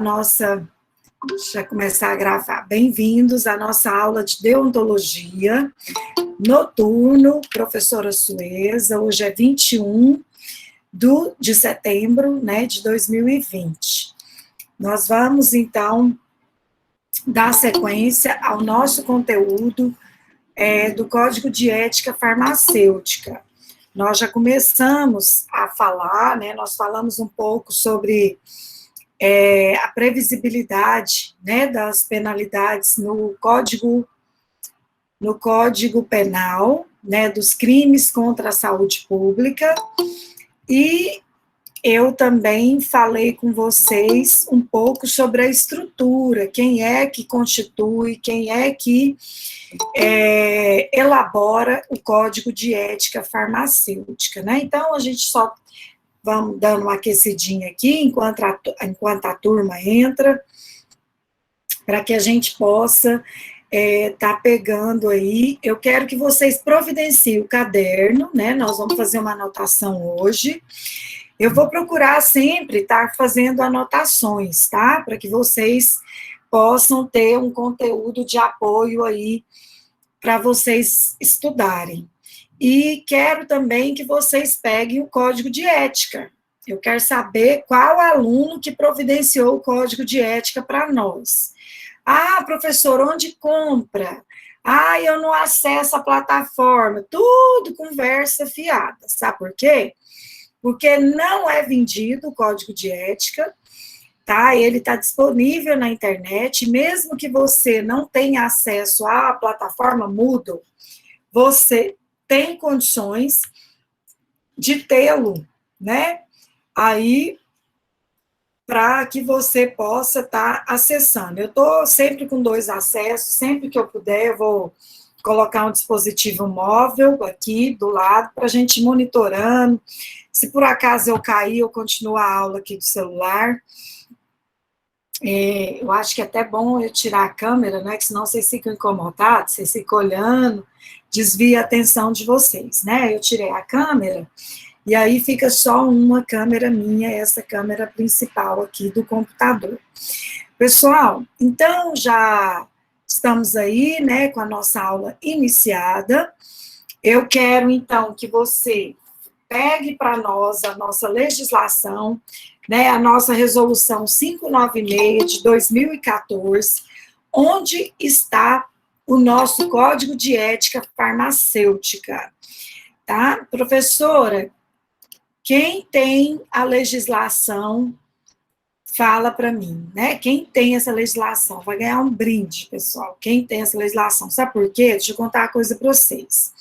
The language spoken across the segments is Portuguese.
nossa... Deixa eu começar a gravar. Bem-vindos à nossa aula de deontologia, noturno, professora Sueza. Hoje é 21 de setembro, né, de 2020. Nós vamos, então, dar sequência ao nosso conteúdo do Código de Ética Farmacêutica. Nós já começamos a falar, né, nós falamos um pouco sobre a previsibilidade, né, das penalidades no Código Penal, né, dos crimes contra a saúde pública, e eu também falei com vocês um pouco sobre a estrutura, quem é que constitui, quem é que elabora o Código de Ética Farmacêutica, né? Então, a gente só vamos dando uma aquecidinha aqui, enquanto a turma entra, para que a gente possa tá pegando aí. Eu quero que vocês providenciem o caderno, né? Nós vamos fazer uma anotação hoje. Eu vou procurar sempre estar fazendo anotações, tá? Para que vocês possam ter um conteúdo de apoio aí para vocês estudarem. E quero também que vocês peguem o código de ética. Eu quero saber qual aluno que providenciou o código de ética para nós. Ah, professor, onde compra? Ah, eu não acesso a plataforma. Tudo conversa fiada. Sabe por quê? Porque não é vendido o código de ética, tá? Ele está disponível na internet. Mesmo que você não tenha acesso à plataforma Moodle, você tem condições de tê-lo, né? Aí, para que você possa estar acessando. Eu estou sempre com 2 acessos, sempre que eu puder, eu vou colocar um dispositivo móvel aqui do lado, para a gente ir monitorando. Se por acaso eu cair, eu continuo a aula aqui do celular. Eu acho que é até bom eu tirar a câmera, né? Que senão vocês ficam incomodados, vocês ficam olhando, desvia a atenção de vocês, né? Eu tirei a câmera, e aí fica só uma câmera minha, essa câmera principal aqui do computador. Pessoal, então já estamos aí, né, com a nossa aula iniciada. Eu quero, então, que você pegue para nós a nossa legislação, né, a nossa resolução 596 de 2014, onde está o nosso Código de Ética Farmacêutica, tá? Professora, quem tem a legislação, fala para mim, né? Quem tem essa legislação vai ganhar um brinde, pessoal. Quem tem essa legislação, sabe por quê? Deixa eu contar uma coisa para vocês.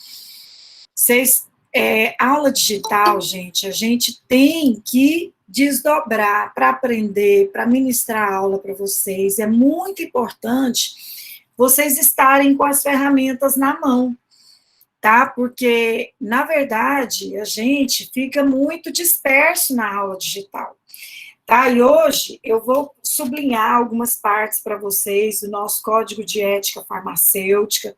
Aula digital, gente, a gente tem que desdobrar para aprender, para ministrar a aula para vocês. É muito importante vocês estarem com as ferramentas na mão, tá? Porque, na verdade, a gente fica muito disperso na aula digital, tá? E hoje eu vou sublinhar algumas partes para vocês do nosso Código de Ética Farmacêutica.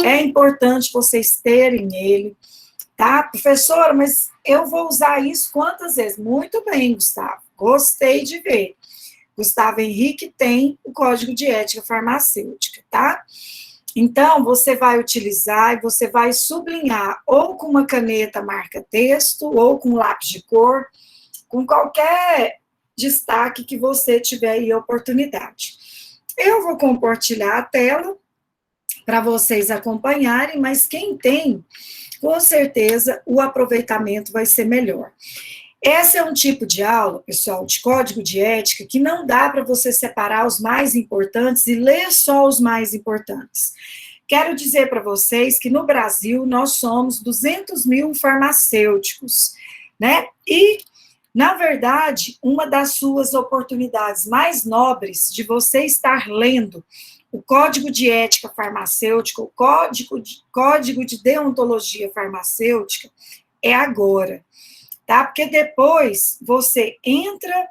É importante vocês terem ele, tá? Professora, mas eu vou usar isso quantas vezes? Muito bem, Gustavo. Gostei de ver. Gustavo Henrique tem o Código de Ética Farmacêutica, tá? Então, você vai utilizar e você vai sublinhar ou com uma caneta marca-texto, ou com lápis de cor, com qualquer destaque que você tiver aí a oportunidade. Eu vou compartilhar a tela para vocês acompanharem, mas quem tem, com certeza, o aproveitamento vai ser melhor. Esse é um tipo de aula, pessoal, de código de ética, que não dá para você separar os mais importantes e ler só os mais importantes. Quero dizer para vocês que no Brasil nós somos 200 mil farmacêuticos, né? E, na verdade, uma das suas oportunidades mais nobres de você estar lendo o Código de Ética Farmacêutica, o Código de Deontologia Farmacêutica, é agora, tá? Porque depois você entra,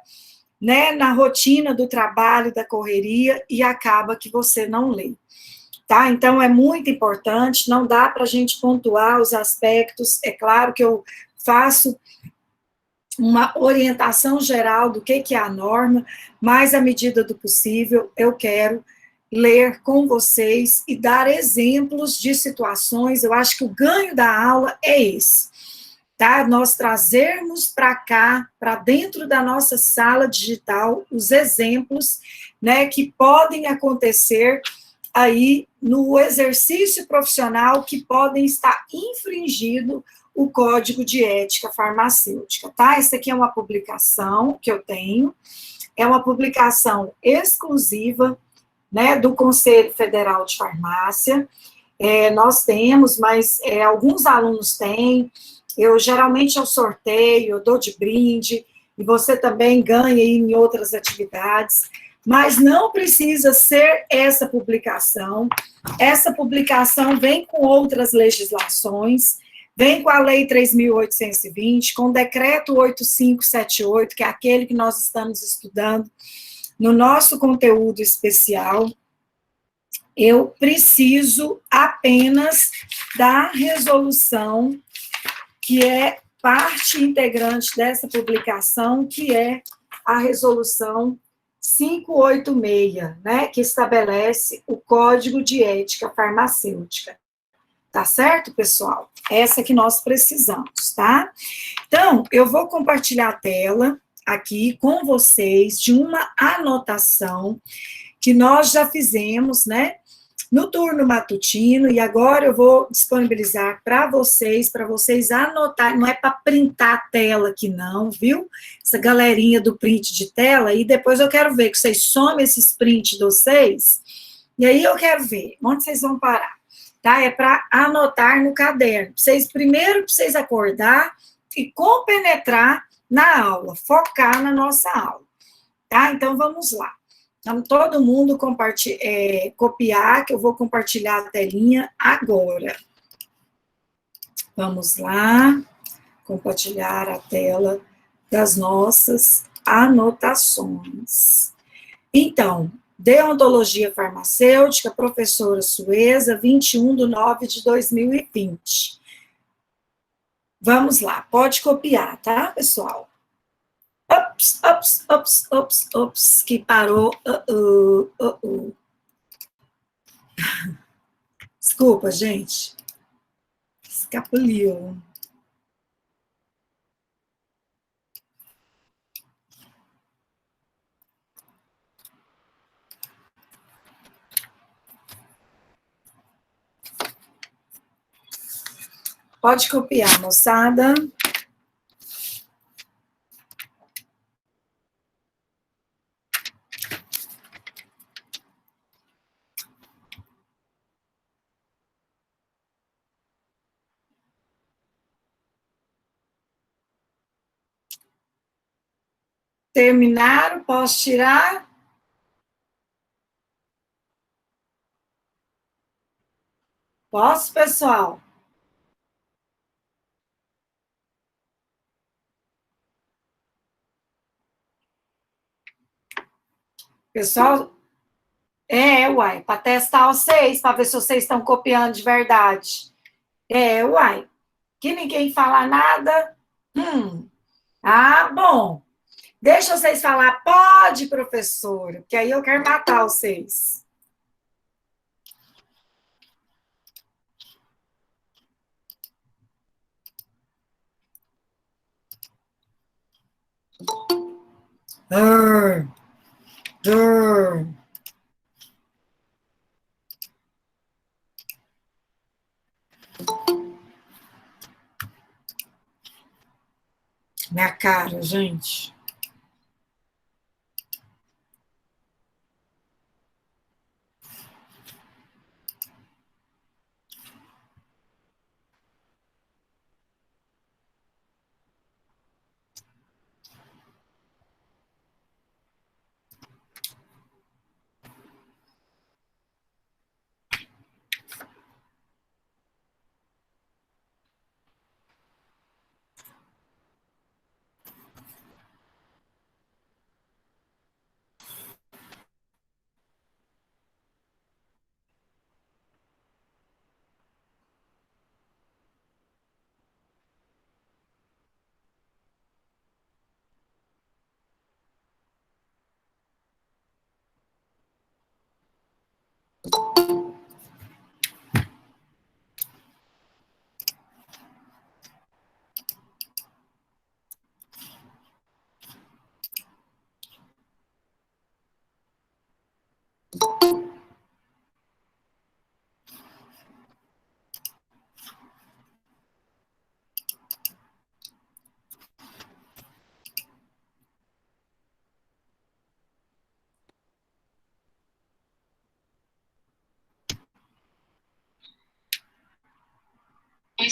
né, na rotina do trabalho, da correria, e acaba que você não lê, tá? Então, é muito importante, não dá para a gente pontuar os aspectos, é claro que eu faço uma orientação geral do que é a norma, mas, à medida do possível, eu quero ler com vocês e dar exemplos de situações. Eu acho que o ganho da aula é esse, tá? Nós trazermos para cá, para dentro da nossa sala digital, os exemplos, né, que podem acontecer aí no exercício profissional, que podem estar infringindo o Código de Ética Farmacêutica, tá? Essa aqui é uma publicação que eu tenho, é uma publicação exclusiva, né, do Conselho Federal de Farmácia. Nós temos, mas alguns alunos têm. Geralmente eu sorteio, eu dou de brinde, e você também ganha em outras atividades, mas não precisa ser essa publicação. Essa publicação vem com outras legislações, vem com a Lei 3.820, com o Decreto 8578, que é aquele que nós estamos estudando no nosso conteúdo especial. Eu preciso apenas da resolução, que é parte integrante dessa publicação, que é a resolução 586, né, que estabelece o Código de Ética Farmacêutica. Tá certo, pessoal? Essa que nós precisamos, tá? Então, eu vou compartilhar a tela aqui com vocês de uma anotação que nós já fizemos, né, no turno matutino, e agora eu vou disponibilizar para vocês anotarem, não é para printar a tela aqui não, viu? Essa galerinha do print de tela, e depois eu quero ver que vocês somem esses prints de vocês, e aí eu quero ver onde vocês vão parar, tá? É para anotar no caderno. Primeiro, para vocês acordar e compenetrar na aula, focar na nossa aula, tá? Então, vamos lá. Então, todo mundo copiar, que eu vou compartilhar a telinha agora. Vamos lá, compartilhar a tela das nossas anotações. Então, Deontologia Farmacêutica, professora Sueza, 21/9/2020. Vamos lá, pode copiar, tá, pessoal? Ops, que parou. Desculpa, gente. Escapuliu. Pode copiar, moçada. Terminaram? Posso tirar? Posso, pessoal? Pessoal, uai, para testar vocês, para ver se vocês estão copiando de verdade. Uai, que ninguém fala nada. Ah, bom. Deixa vocês falar, pode, professora, que aí eu quero matar vocês. Minha cara, gente.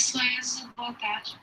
Suéza, boa tarde.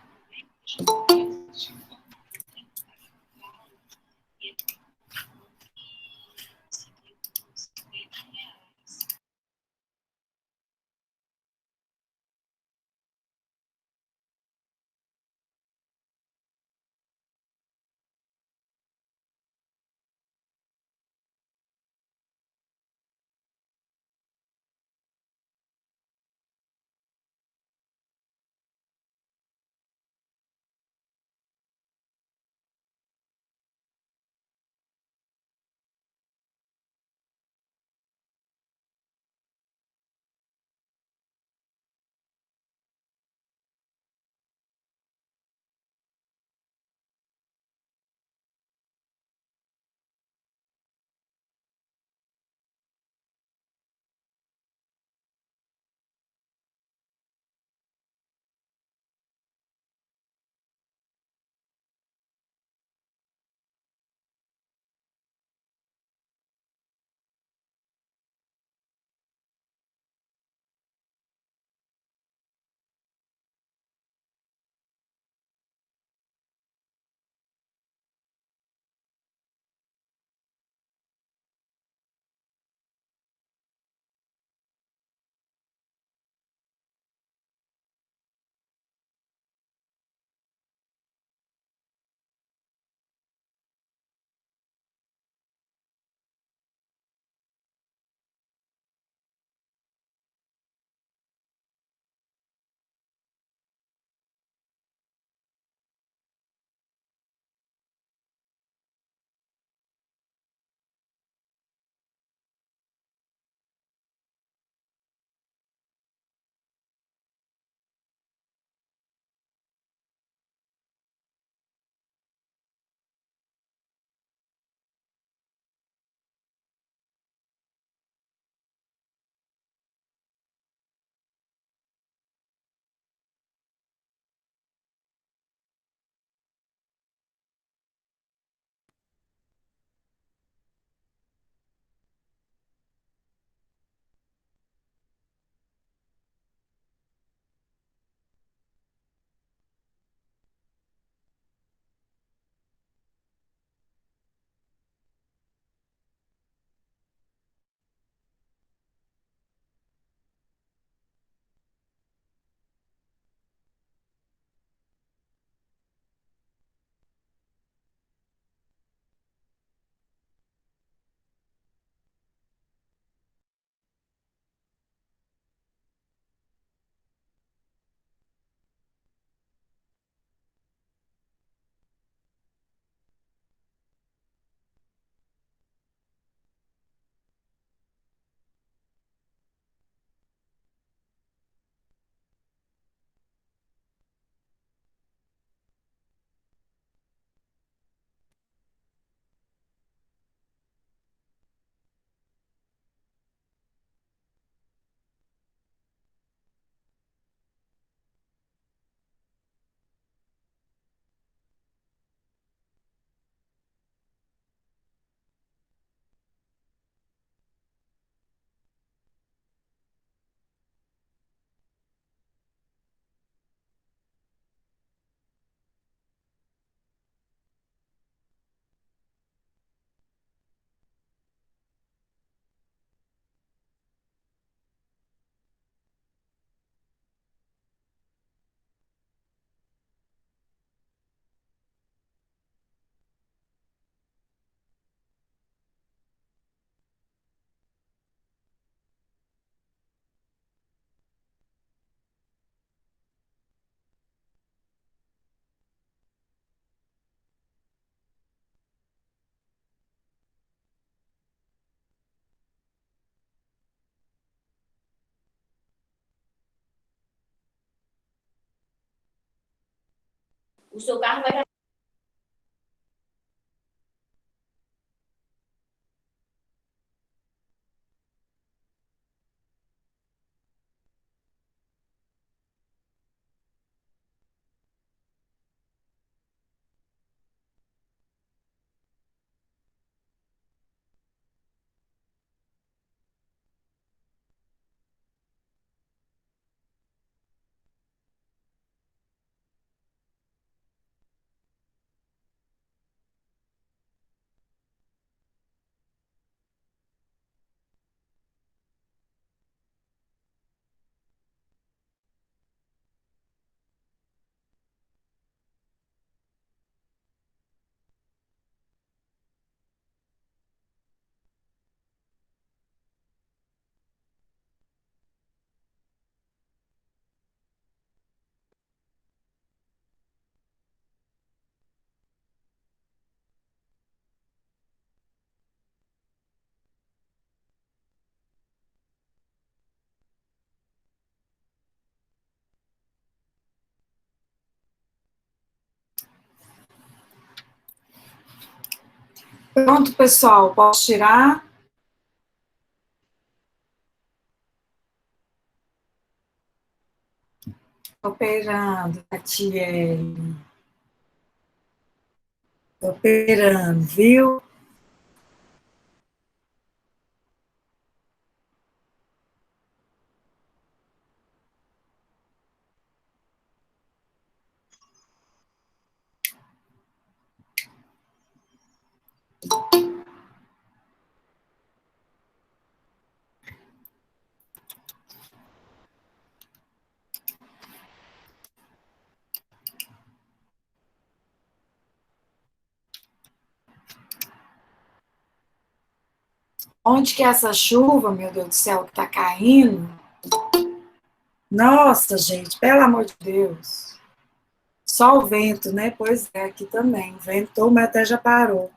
O seu carro vai Pronto, pessoal, posso tirar? Operando, Tatiele. Operando, viu? Onde que é essa chuva, meu Deus do céu, que tá caindo? Nossa, gente, pelo amor de Deus. Só o vento, né? Pois é, aqui também. Ventou, mas até já parou.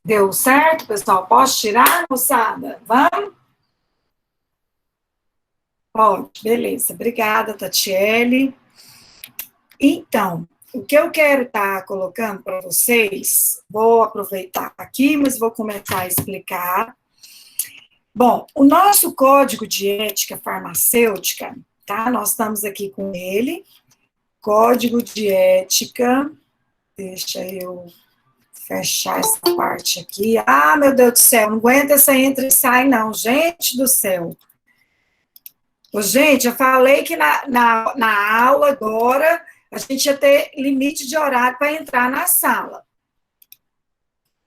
Deu certo, pessoal? Posso tirar, moçada? Vamos? Pode, beleza. Obrigada, Tatiele. Então, o que eu quero estar colocando para vocês, vou aproveitar aqui, mas vou começar a explicar. Bom, o nosso código de ética farmacêutica, tá? Nós estamos aqui com ele. Código de ética. Deixa eu fechar essa parte aqui. Ah, meu Deus do céu, não aguenta essa entra e sai, não. Gente do céu. Ô, gente, eu falei que na aula agora a gente ia ter limite de horário para entrar na sala.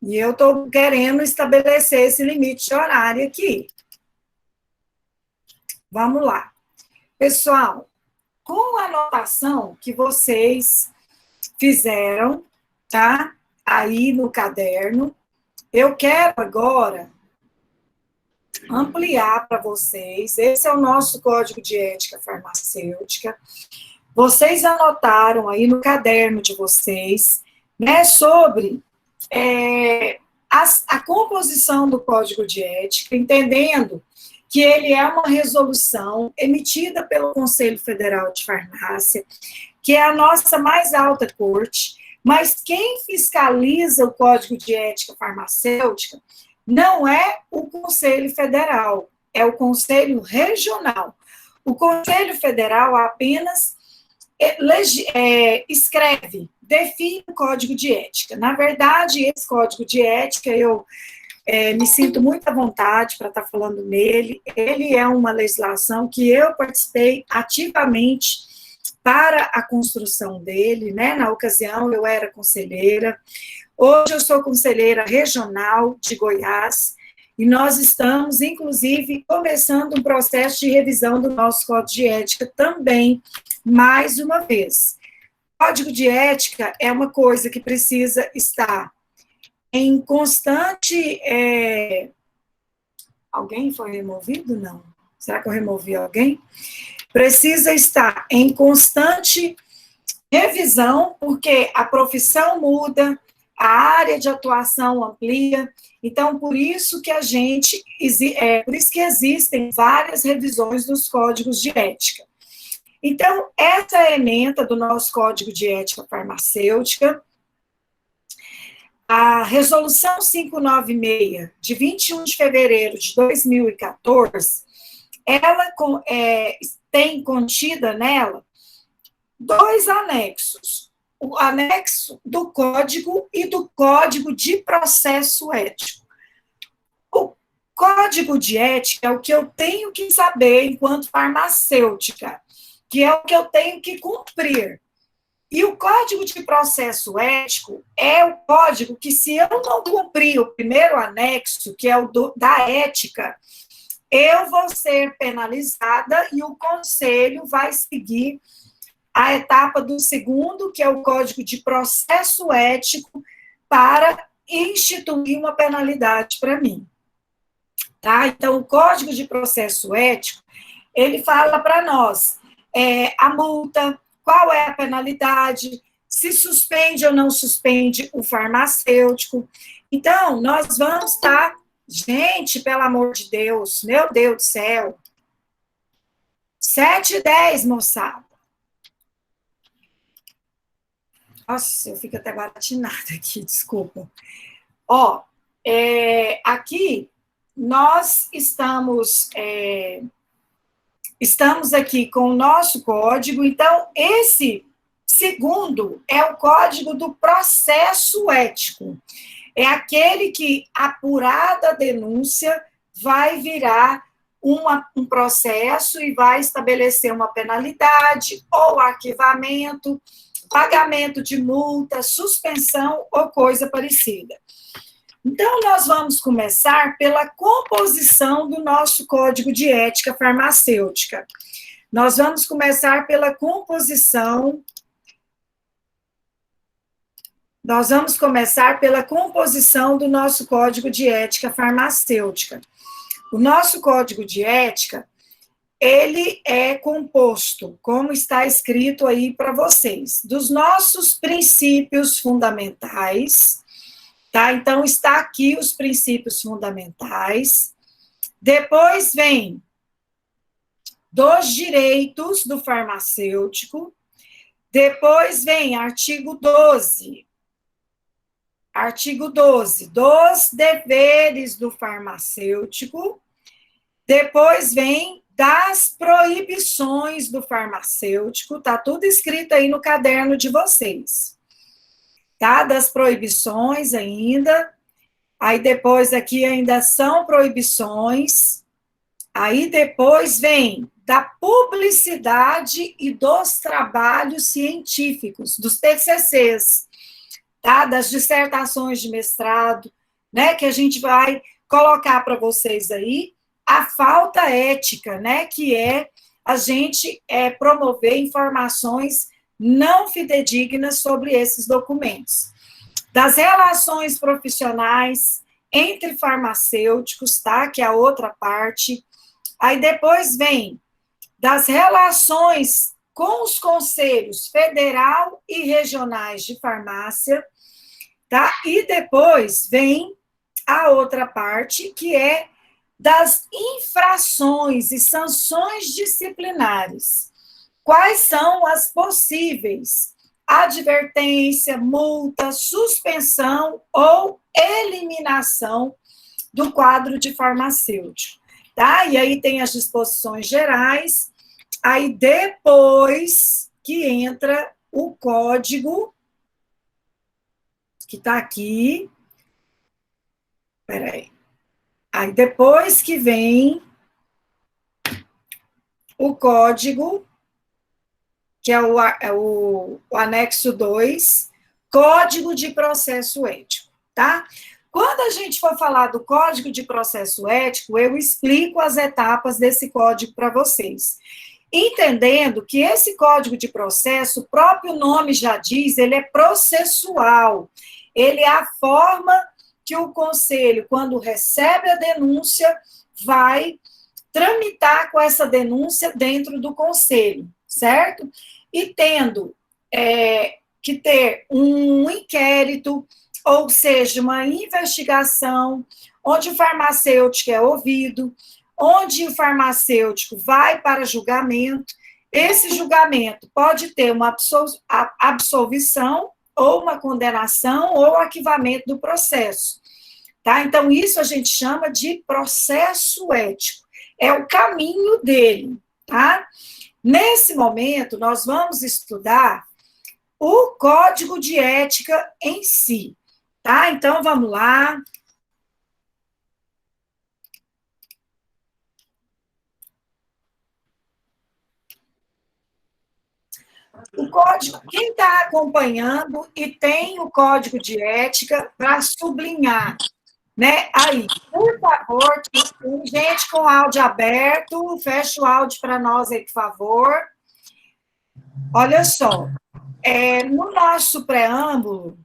E eu estou querendo estabelecer esse limite de horário aqui. Vamos lá. Pessoal, com a anotação que vocês fizeram, tá? Aí no caderno, eu quero agora ampliar para vocês. Esse é o nosso código de ética farmacêutica. Vocês anotaram aí no caderno de vocês, né, sobre a composição do código de ética, entendendo que ele é uma resolução emitida pelo Conselho Federal de Farmácia, que é a nossa mais alta corte, mas quem fiscaliza o Código de Ética Farmacêutica não é o Conselho Federal, é o Conselho Regional. O Conselho Federal apenas escreve, define o Código de Ética. Na verdade, esse Código de Ética, eu me sinto muito à vontade para estar falando nele. Ele é uma legislação que eu participei ativamente para a construção dele, né? Na ocasião, eu era conselheira. Hoje, eu sou conselheira regional de Goiás, e nós estamos, inclusive, começando um processo de revisão do nosso Código de Ética também, mais uma vez. Código de Ética é uma coisa que precisa estar em constante... Alguém foi removido? Não. Será que eu removi alguém? Precisa estar em constante revisão, porque a profissão muda, a área de atuação amplia, então por isso que por isso que existem várias revisões dos códigos de ética. Então, essa é a ementa do nosso Código de Ética Farmacêutica. A Resolução 596, de 21 de fevereiro de 2014, ela tem contida nela 2 anexos. O anexo do Código e do Código de Processo Ético. O Código de Ética é o que eu tenho que saber enquanto farmacêutica, que é o que eu tenho que cumprir. E o Código de Processo Ético é o código que, se eu não cumprir o primeiro anexo, que é o da ética, eu vou ser penalizada e o conselho vai seguir a etapa do segundo, que é o Código de Processo Ético, para instituir uma penalidade para mim. Tá? Então, o Código de Processo Ético, ele fala para nós a multa, qual é a penalidade, se suspende ou não suspende o farmacêutico. Então, nós vamos estar... Gente, pelo amor de Deus, meu Deus do céu. 7h10, moçada. Nossa, eu fico até baratinada aqui, desculpa. Ó, aqui nós estamos aqui com o nosso código, então esse segundo é o código do processo ético. É aquele que, apurada a denúncia, vai virar um processo e vai estabelecer uma penalidade ou arquivamento, pagamento de multa, suspensão ou coisa parecida. Então, nós vamos começar pela composição do nosso Código de Ética Farmacêutica. Nós vamos começar pela composição. Nós vamos começar pela composição do nosso Código de Ética Farmacêutica. O nosso Código de Ética, ele é composto, como está escrito aí para vocês, dos nossos princípios fundamentais, tá? Então, está aqui os princípios fundamentais. Depois vem dos direitos do farmacêutico. Depois vem artigo 12. Artigo 12, dos deveres do farmacêutico. Depois vem das proibições do farmacêutico. Tá tudo escrito aí no caderno de vocês. Tá? Das proibições ainda. Aí depois aqui ainda são proibições. Aí depois vem da publicidade e dos trabalhos científicos, dos TCCs, tá? Das dissertações de mestrado, né? Que a gente vai colocar para vocês aí a falta ética, né? Que é a gente promover informações não fidedignas sobre esses documentos. Das relações profissionais entre farmacêuticos, tá? Que é a outra parte. Aí depois vem das relações com os conselhos federal e regionais de farmácia, tá? E depois vem a outra parte, que é das infrações e sanções disciplinares. Quais são as possíveis? Advertência, multa, suspensão ou eliminação do quadro de farmacêutico, tá? E aí tem as disposições gerais, aí depois que entra o código, que está aqui, peraí, aí depois que vem o código, que é o anexo 2, Código de Processo Ético, tá? Quando a gente for falar do Código de Processo Ético, eu explico as etapas desse código para vocês. Entendendo que esse Código de Processo, o próprio nome já diz, ele é processual. Ele é a forma que o conselho, quando recebe a denúncia, vai tramitar com essa denúncia dentro do conselho, certo? E tendo que ter um inquérito, ou seja, uma investigação, onde o farmacêutico é ouvido, onde o farmacêutico vai para julgamento. Esse julgamento pode ter uma absolvição, ou uma condenação, ou arquivamento do processo. Tá? Então, isso a gente chama de processo ético. É o caminho dele, tá? Nesse momento, nós vamos estudar o Código de Ética em si, tá? Então, vamos lá. O código, quem está acompanhando e tem o Código de Ética para sublinhar, né? Aí, por favor, tem gente com áudio aberto, fecha o áudio para nós aí, por favor. Olha só, no nosso preâmbulo,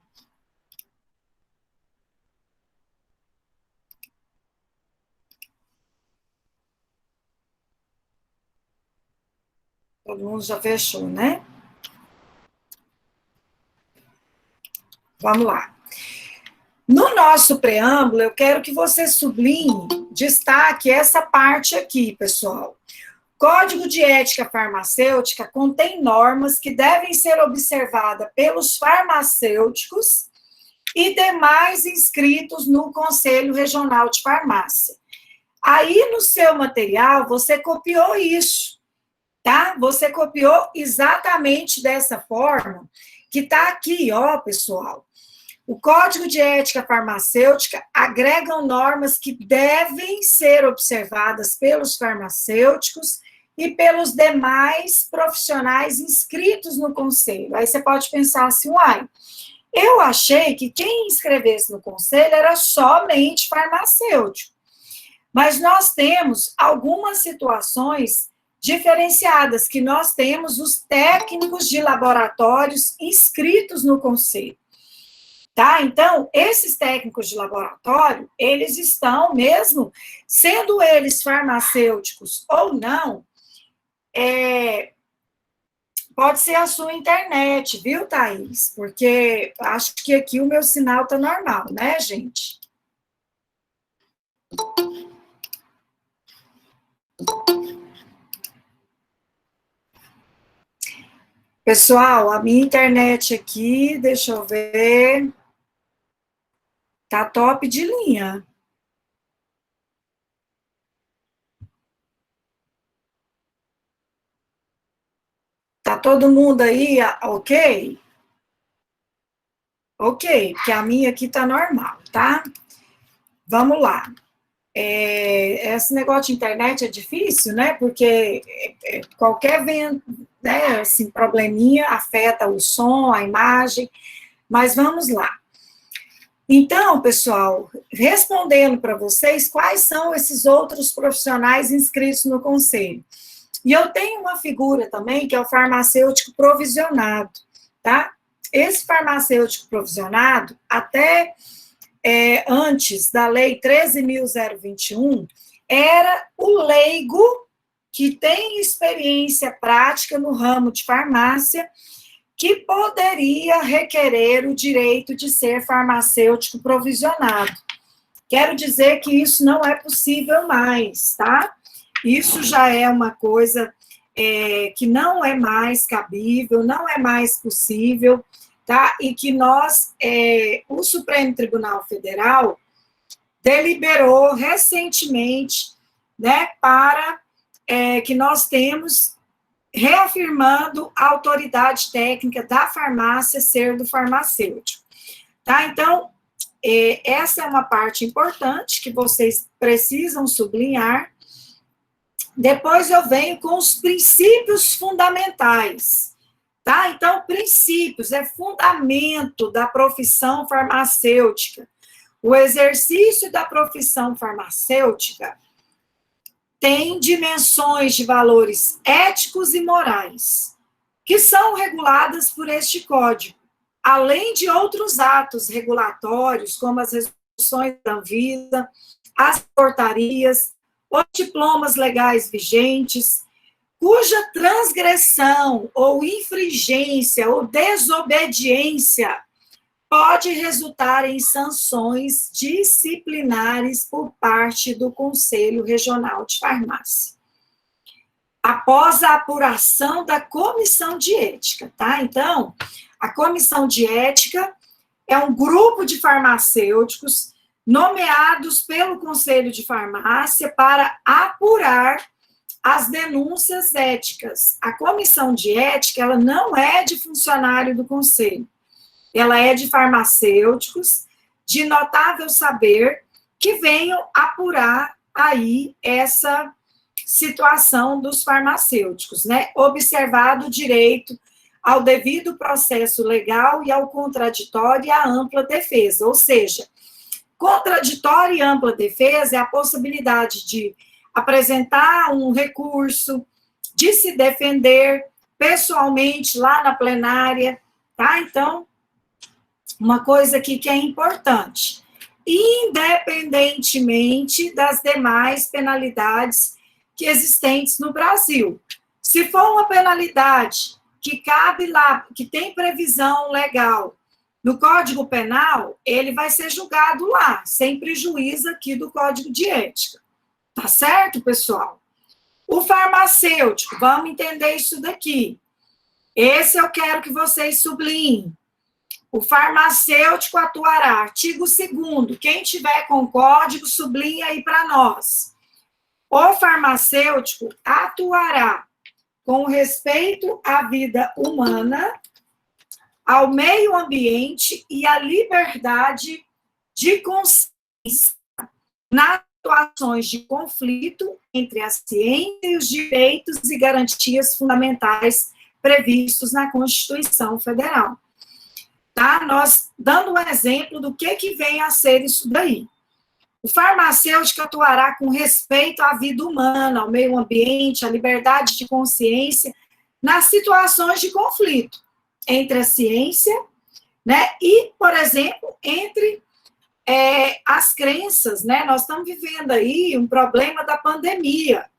todo mundo já fechou, né? Vamos lá. No nosso preâmbulo, eu quero que você sublinhe, destaque essa parte aqui, pessoal. Código de Ética Farmacêutica contém normas que devem ser observadas pelos farmacêuticos e demais inscritos no Conselho Regional de Farmácia. Aí, no seu material, você copiou isso, tá? Você copiou exatamente dessa forma que está aqui, ó, pessoal. O Código de Ética Farmacêutica agrega normas que devem ser observadas pelos farmacêuticos e pelos demais profissionais inscritos no conselho. Aí você pode pensar assim, uai, eu achei que quem inscrevesse no conselho era somente farmacêutico. Mas nós temos algumas situações diferenciadas, que nós temos os técnicos de laboratórios inscritos no conselho. Tá? Então, esses técnicos de laboratório, eles estão mesmo, sendo eles farmacêuticos ou não, pode ser a sua internet, viu, Thaís? Porque acho que aqui o meu sinal tá normal, né, gente? Pessoal, a minha internet aqui, deixa eu ver, tá top de linha. Tá todo mundo aí, ok? Ok, porque a minha aqui tá normal, tá? Vamos lá. Esse negócio de internet é difícil, né? Porque qualquer né, assim, probleminha afeta o som, a imagem, mas vamos lá. Então, pessoal, respondendo para vocês, quais são esses outros profissionais inscritos no conselho? E eu tenho uma figura também, que é o farmacêutico provisionado, tá? Esse farmacêutico provisionado, até antes da Lei 13.021, era o leigo que tem experiência prática no ramo de farmácia, que poderia requerer o direito de ser farmacêutico provisionado. Quero dizer que isso não é possível mais, tá? Isso já é uma coisa que não é mais cabível, não é mais possível, tá? E que o Supremo Tribunal Federal deliberou recentemente, né, para que nós temos reafirmando a autoridade técnica da farmácia ser do farmacêutico, tá? Então, essa é uma parte importante que vocês precisam sublinhar. Depois eu venho com os princípios fundamentais, tá? Então, princípios é fundamento da profissão farmacêutica. O exercício da profissão farmacêutica tem dimensões de valores éticos e morais, que são reguladas por este código, além de outros atos regulatórios, como as resoluções da Anvisa, as portarias, os diplomas legais vigentes, cuja transgressão ou infringência ou desobediência pode resultar em sanções disciplinares por parte do Conselho Regional de Farmácia, após a apuração da comissão de ética, tá? Então, a comissão de ética é um grupo de farmacêuticos nomeados pelo Conselho de Farmácia para apurar as denúncias éticas. A comissão de ética, ela não é de funcionário do Conselho, ela é de farmacêuticos de notável saber que venham apurar aí essa situação dos farmacêuticos, né? Observado o direito ao devido processo legal e ao contraditório e à ampla defesa, ou seja, contraditório e ampla defesa é a possibilidade de apresentar um recurso, de se defender pessoalmente lá na plenária, tá? Então, uma coisa aqui que é importante, independentemente das demais penalidades que existentes no Brasil. Se for uma penalidade que cabe lá, que tem previsão legal, no Código Penal, ele vai ser julgado lá, sem prejuízo aqui do Código de Ética. Tá certo, pessoal? O farmacêutico, vamos entender isso daqui. Esse eu quero que vocês sublinhem. O farmacêutico atuará, artigo 2º. Quem tiver com código, sublinha aí para nós. O farmacêutico atuará com respeito à vida humana, ao meio ambiente e à liberdade de consciência nas situações de conflito entre a ciência e os direitos e garantias fundamentais previstos na Constituição Federal. Tá? Nós dando um exemplo do que vem a ser isso daí. O farmacêutico atuará com respeito à vida humana, ao meio ambiente, à liberdade de consciência, nas situações de conflito entre a ciência, né, e, por exemplo, entre as crenças, né? Nós estamos vivendo aí um problema da pandemia.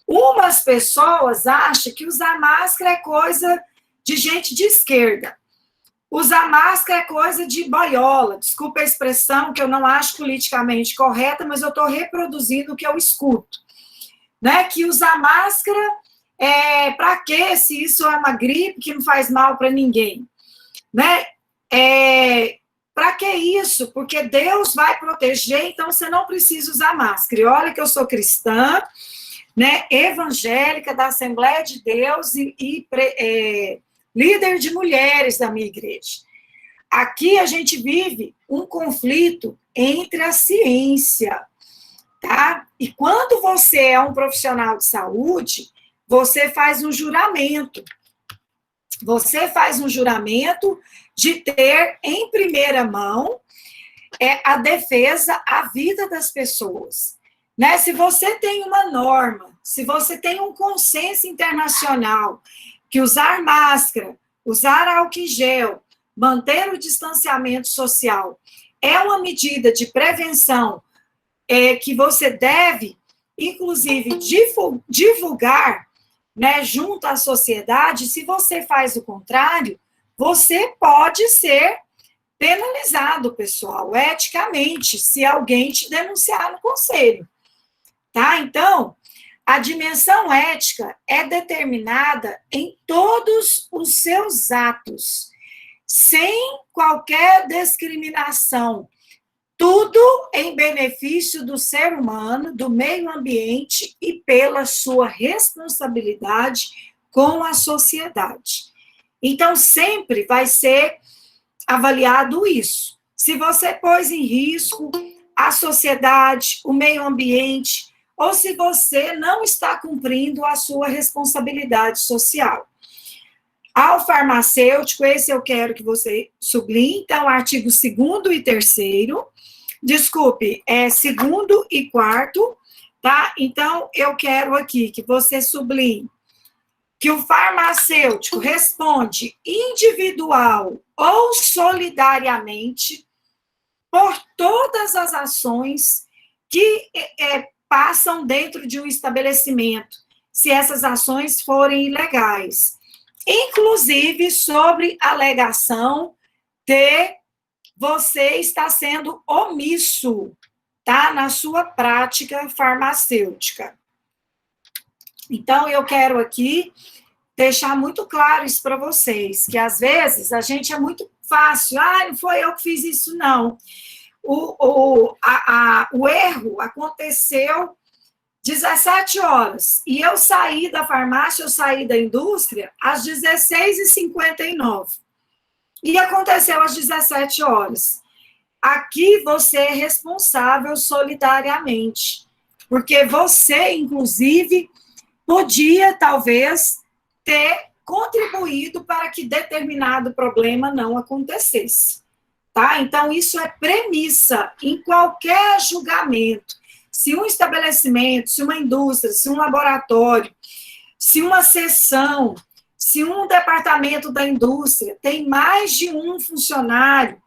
Umas pessoas acham que usar máscara é coisa de gente de esquerda. Usar máscara é coisa de boiola. Desculpa a expressão, que eu não acho politicamente correta, mas eu estou reproduzindo o que eu escuto. Né? Que usar máscara para quê? Se isso é uma gripe que não faz mal para ninguém. Né? Para que isso? Porque Deus vai proteger, então você não precisa usar máscara. E olha que eu sou cristã, né, evangélica da Assembleia de Deus e líder de mulheres da minha igreja. Aqui a gente vive um conflito entre a ciência, tá? E quando você é um profissional de saúde, você faz um juramento. Você faz um juramento de ter em primeira mão a defesa à vida das pessoas. Né? Se você tem uma norma, se você tem um consenso internacional que usar máscara, usar álcool em gel, manter o distanciamento social é uma medida de prevenção que você deve, inclusive, divulgar, né, junto à sociedade. Se você faz o contrário, você pode ser penalizado, pessoal, eticamente, se alguém te denunciar no conselho. Tá? Então, a dimensão ética é determinada em todos os seus atos, sem qualquer discriminação. Tudo em benefício do ser humano, do meio ambiente e pela sua responsabilidade com a sociedade. Então, sempre vai ser avaliado isso. Se você pôs em risco a sociedade, o meio ambiente, ou se você não está cumprindo a sua responsabilidade social. Ao farmacêutico, esse eu quero que você sublinhe, então, artigo 2º e 3º, desculpe, 2º e 4º, tá? Então, eu quero aqui que você sublinhe que o farmacêutico responde individual ou solidariamente por todas as ações que passam dentro de um estabelecimento, se essas ações forem ilegais, inclusive sobre a alegação de você estar sendo omisso, tá, na sua prática farmacêutica. Então, eu quero aqui deixar muito claro isso para vocês, que às vezes a gente é muito fácil, não foi eu que fiz isso, não. O erro aconteceu 17 horas, e eu saí da farmácia, eu saí da indústria às 16h59. E aconteceu às 17 horas. Aqui você é responsável solidariamente, porque você, inclusive, podia, talvez, ter contribuído para que determinado problema não acontecesse. Tá? Então, isso é premissa em qualquer julgamento. Se um estabelecimento, se uma indústria, se um laboratório, se uma seção, se um departamento da indústria tem mais de um funcionário,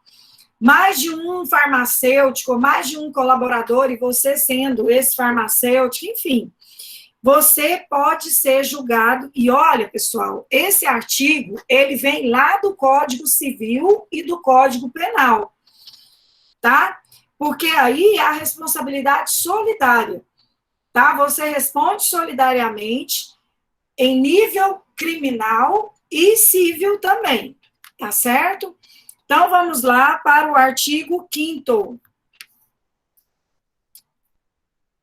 mais de um farmacêutico, mais de um colaborador, e você sendo esse farmacêutico, enfim, você pode ser julgado. E olha, pessoal, esse artigo, ele vem lá do Código Civil e do Código Penal, tá? Porque aí é a responsabilidade solidária, tá? Você responde solidariamente em nível criminal e civil também, tá certo? Então, vamos lá para o artigo 5º.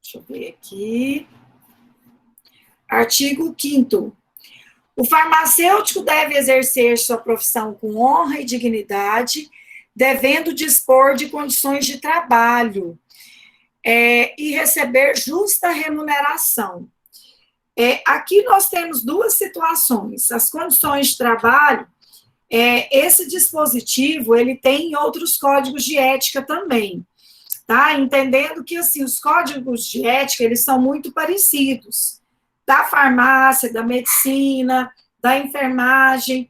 Deixa eu ver aqui. Artigo 5º. O farmacêutico deve exercer sua profissão com honra e dignidade, devendo dispor de condições de trabalho e receber justa remuneração. Aqui nós temos duas situações. As condições de trabalho, esse dispositivo, ele tem em outros códigos de ética também, tá? Entendendo que, assim, os códigos de ética, eles são muito parecidos, da farmácia, da medicina, da enfermagem,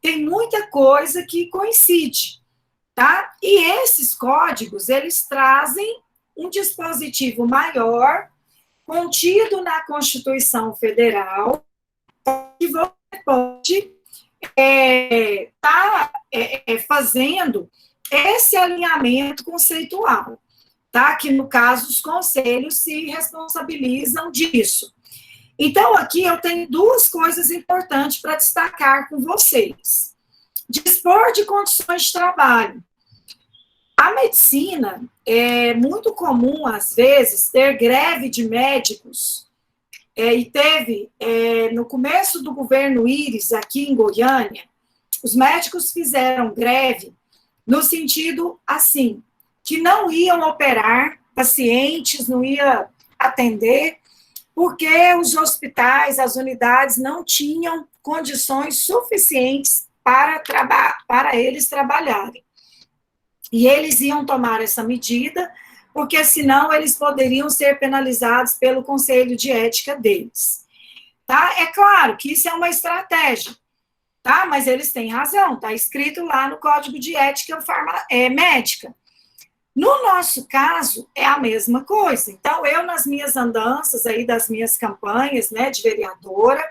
tem muita coisa que coincide, tá? E esses códigos, eles trazem um dispositivo maior, contido na Constituição Federal, que você pode estar fazendo esse alinhamento conceitual, tá? Que, no caso, os conselhos se responsabilizam disso. Então, aqui eu tenho duas coisas importantes para destacar com vocês. Dispor de condições de trabalho. A medicina é muito comum, às vezes, ter greve de médicos, e teve, no começo do governo Íris, aqui em Goiânia, os médicos fizeram greve no sentido, assim, que não iam operar pacientes, não iam atender, porque os hospitais, as unidades não tinham condições suficientes para eles trabalharem. E eles iam tomar essa medida, porque senão eles poderiam ser penalizados pelo Conselho de Ética deles. Tá? É claro que isso é uma estratégia, tá? Mas eles têm razão, está escrito lá no Código de Ética Médica. No nosso caso, é a mesma coisa. Então, eu, nas minhas andanças aí, das minhas campanhas, né, de vereadora,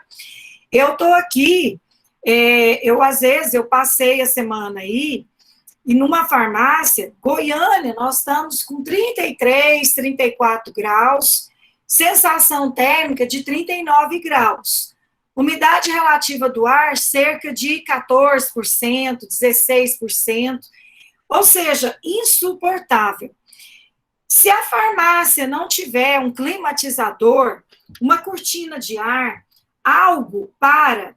eu estou aqui, às vezes, eu passei a semana aí, e numa farmácia, Goiânia, nós estamos com 33, 34 graus, sensação térmica de 39 graus. Umidade relativa do ar, cerca de 14%, 16%, ou seja, insuportável. Se a farmácia não tiver um climatizador, uma cortina de ar, algo para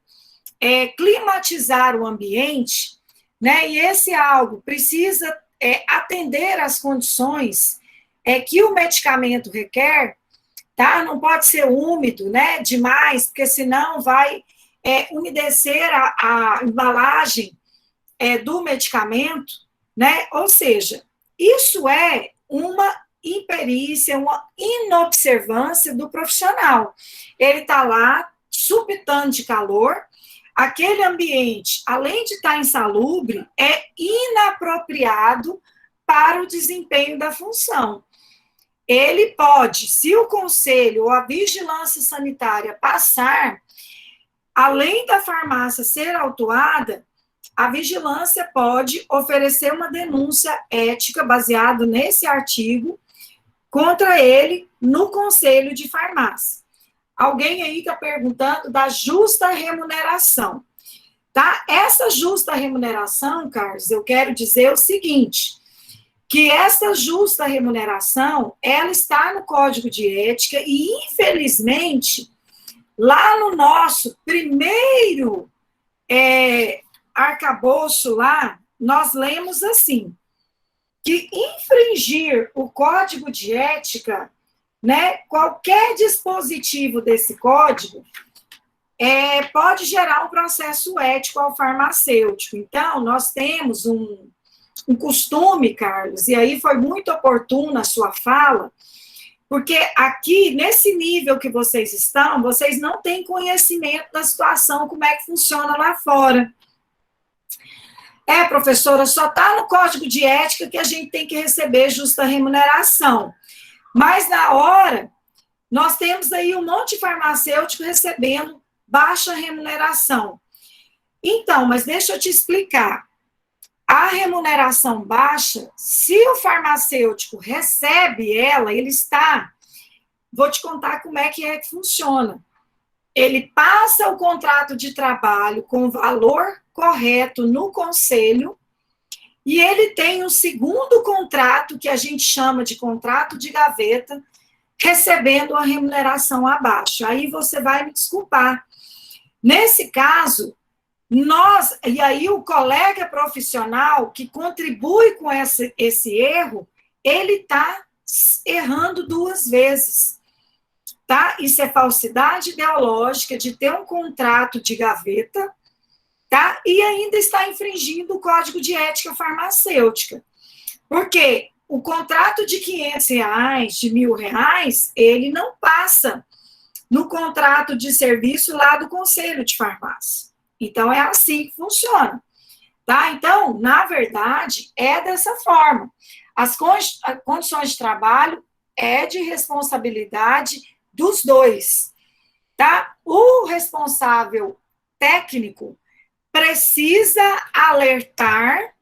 climatizar o ambiente, né, e esse algo precisa atender às condições que o medicamento requer, tá? Não pode ser úmido, né, demais, porque senão vai umedecer a embalagem do medicamento, né? Ou seja, isso é uma imperícia, uma inobservância do profissional. Ele está lá, supitando de calor, aquele ambiente, além de estar insalubre, é inapropriado para o desempenho da função. Ele pode, se o conselho ou a vigilância sanitária passar, além da farmácia ser autuada, a vigilância pode oferecer uma denúncia ética baseada nesse artigo contra ele no Conselho de Farmácia. Alguém aí está perguntando da justa remuneração, tá? Essa justa remuneração, Carlos, eu quero dizer o seguinte, que essa justa remuneração, ela está no Código de Ética e, infelizmente, lá no nosso primeiro arcabouço lá, nós lemos assim, que infringir o Código de Ética, né, qualquer dispositivo desse código, pode gerar um processo ético ao farmacêutico. Então, nós temos um costume, Carlos, e aí foi muito oportuna a sua fala, porque aqui, nesse nível que vocês estão, vocês não têm conhecimento da situação, como é que funciona lá fora. Professora, só está no Código de Ética que a gente tem que receber justa remuneração. Mas na hora, nós temos aí um monte de farmacêutico recebendo baixa remuneração. Então, mas deixa eu te explicar. A remuneração baixa, se o farmacêutico recebe ela, ele está... Vou te contar como é que funciona. Ele passa o contrato de trabalho com o valor correto no conselho e ele tem um segundo contrato, que a gente chama de contrato de gaveta, recebendo a remuneração abaixo. Aí você vai me desculpar. Nesse caso, e aí o colega profissional que contribui com esse erro, ele está errando duas vezes. Tá? Isso é falsidade ideológica de ter um contrato de gaveta, tá? E ainda está infringindo o Código de Ética Farmacêutica. Porque o contrato de R$500, de R$1.000, ele não passa no contrato de serviço lá do Conselho de Farmácia. Então, é assim que funciona. Tá? Então, na verdade, é dessa forma. As condições de trabalho é de responsabilidade dos dois, tá? O responsável técnico precisa alertar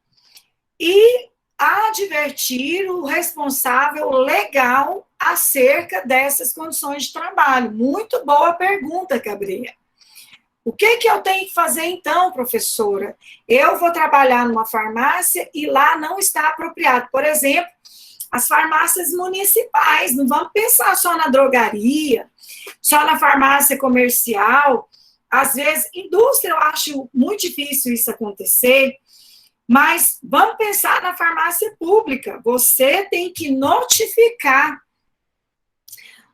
e advertir o responsável legal acerca dessas condições de trabalho. Muito boa pergunta, Gabriela. O que eu tenho que fazer então, professora? Eu vou trabalhar numa farmácia e lá não está apropriado. Por exemplo, as farmácias municipais, não vamos pensar só na drogaria, só na farmácia comercial. Às vezes, indústria, eu acho muito difícil isso acontecer, mas vamos pensar na farmácia pública. Você tem que notificar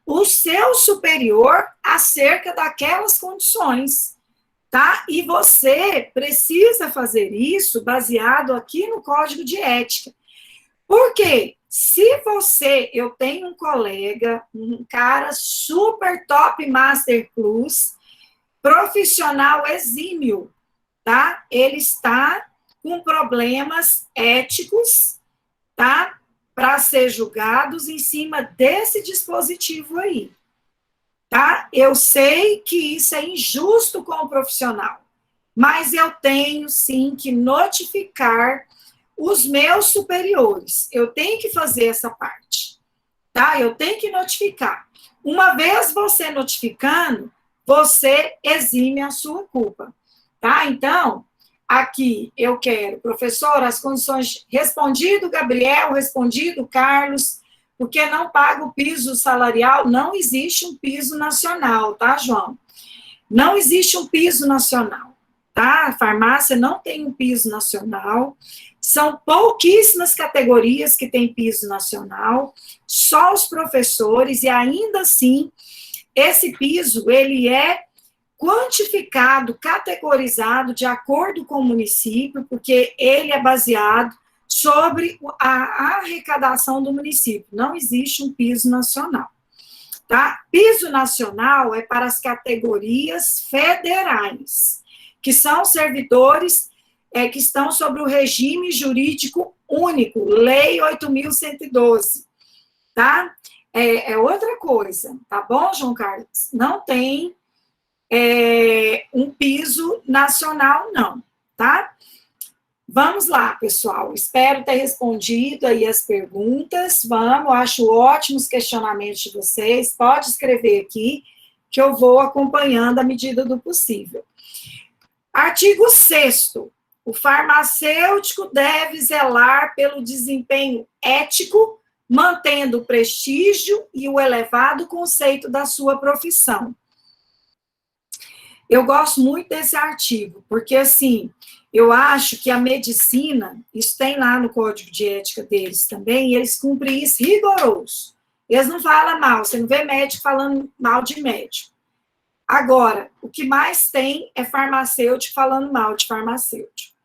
o seu superior acerca daquelas condições, tá? E você precisa fazer isso baseado aqui no Código de Ética. Por quê? Eu tenho um colega, um cara super top master plus, profissional exímio, tá? Ele está com problemas éticos, tá? Para ser julgados em cima desse dispositivo aí, tá? Eu sei que isso é injusto com o profissional, mas eu tenho sim que notificar os meus superiores. Eu tenho que fazer essa parte, tá? Eu tenho que notificar. Uma vez você notificando, você exime a sua culpa, tá? Então, aqui eu quero, professor, as condições, respondido Gabriel, respondido Carlos, porque não paga o piso salarial, não existe um piso nacional, tá, João? Não existe um piso nacional, tá? A farmácia não tem um piso nacional. São pouquíssimas categorias que têm piso nacional, só os professores, e ainda assim, esse piso, ele é quantificado, categorizado de acordo com o município, porque ele é baseado sobre a arrecadação do município. Não existe um piso nacional, tá? Piso nacional é para as categorias federais, que são servidores que estão sobre o regime jurídico único, Lei 8.112, tá? É outra coisa, tá bom, João Carlos? Não tem um piso nacional, não, tá? Vamos lá, pessoal. Espero ter respondido aí as perguntas. Vamos, acho ótimos questionamentos de vocês. Pode escrever aqui, que eu vou acompanhando à medida do possível. Artigo 6º. O farmacêutico deve zelar pelo desempenho ético, mantendo o prestígio e o elevado conceito da sua profissão. Eu gosto muito desse artigo, porque, assim, eu acho que a medicina, isso tem lá no Código de Ética deles também, e eles cumprem isso rigoroso. Eles não falam mal, você não vê médico falando mal de médico. Agora, o que mais tem é farmacêutico falando mal de farmacêutico.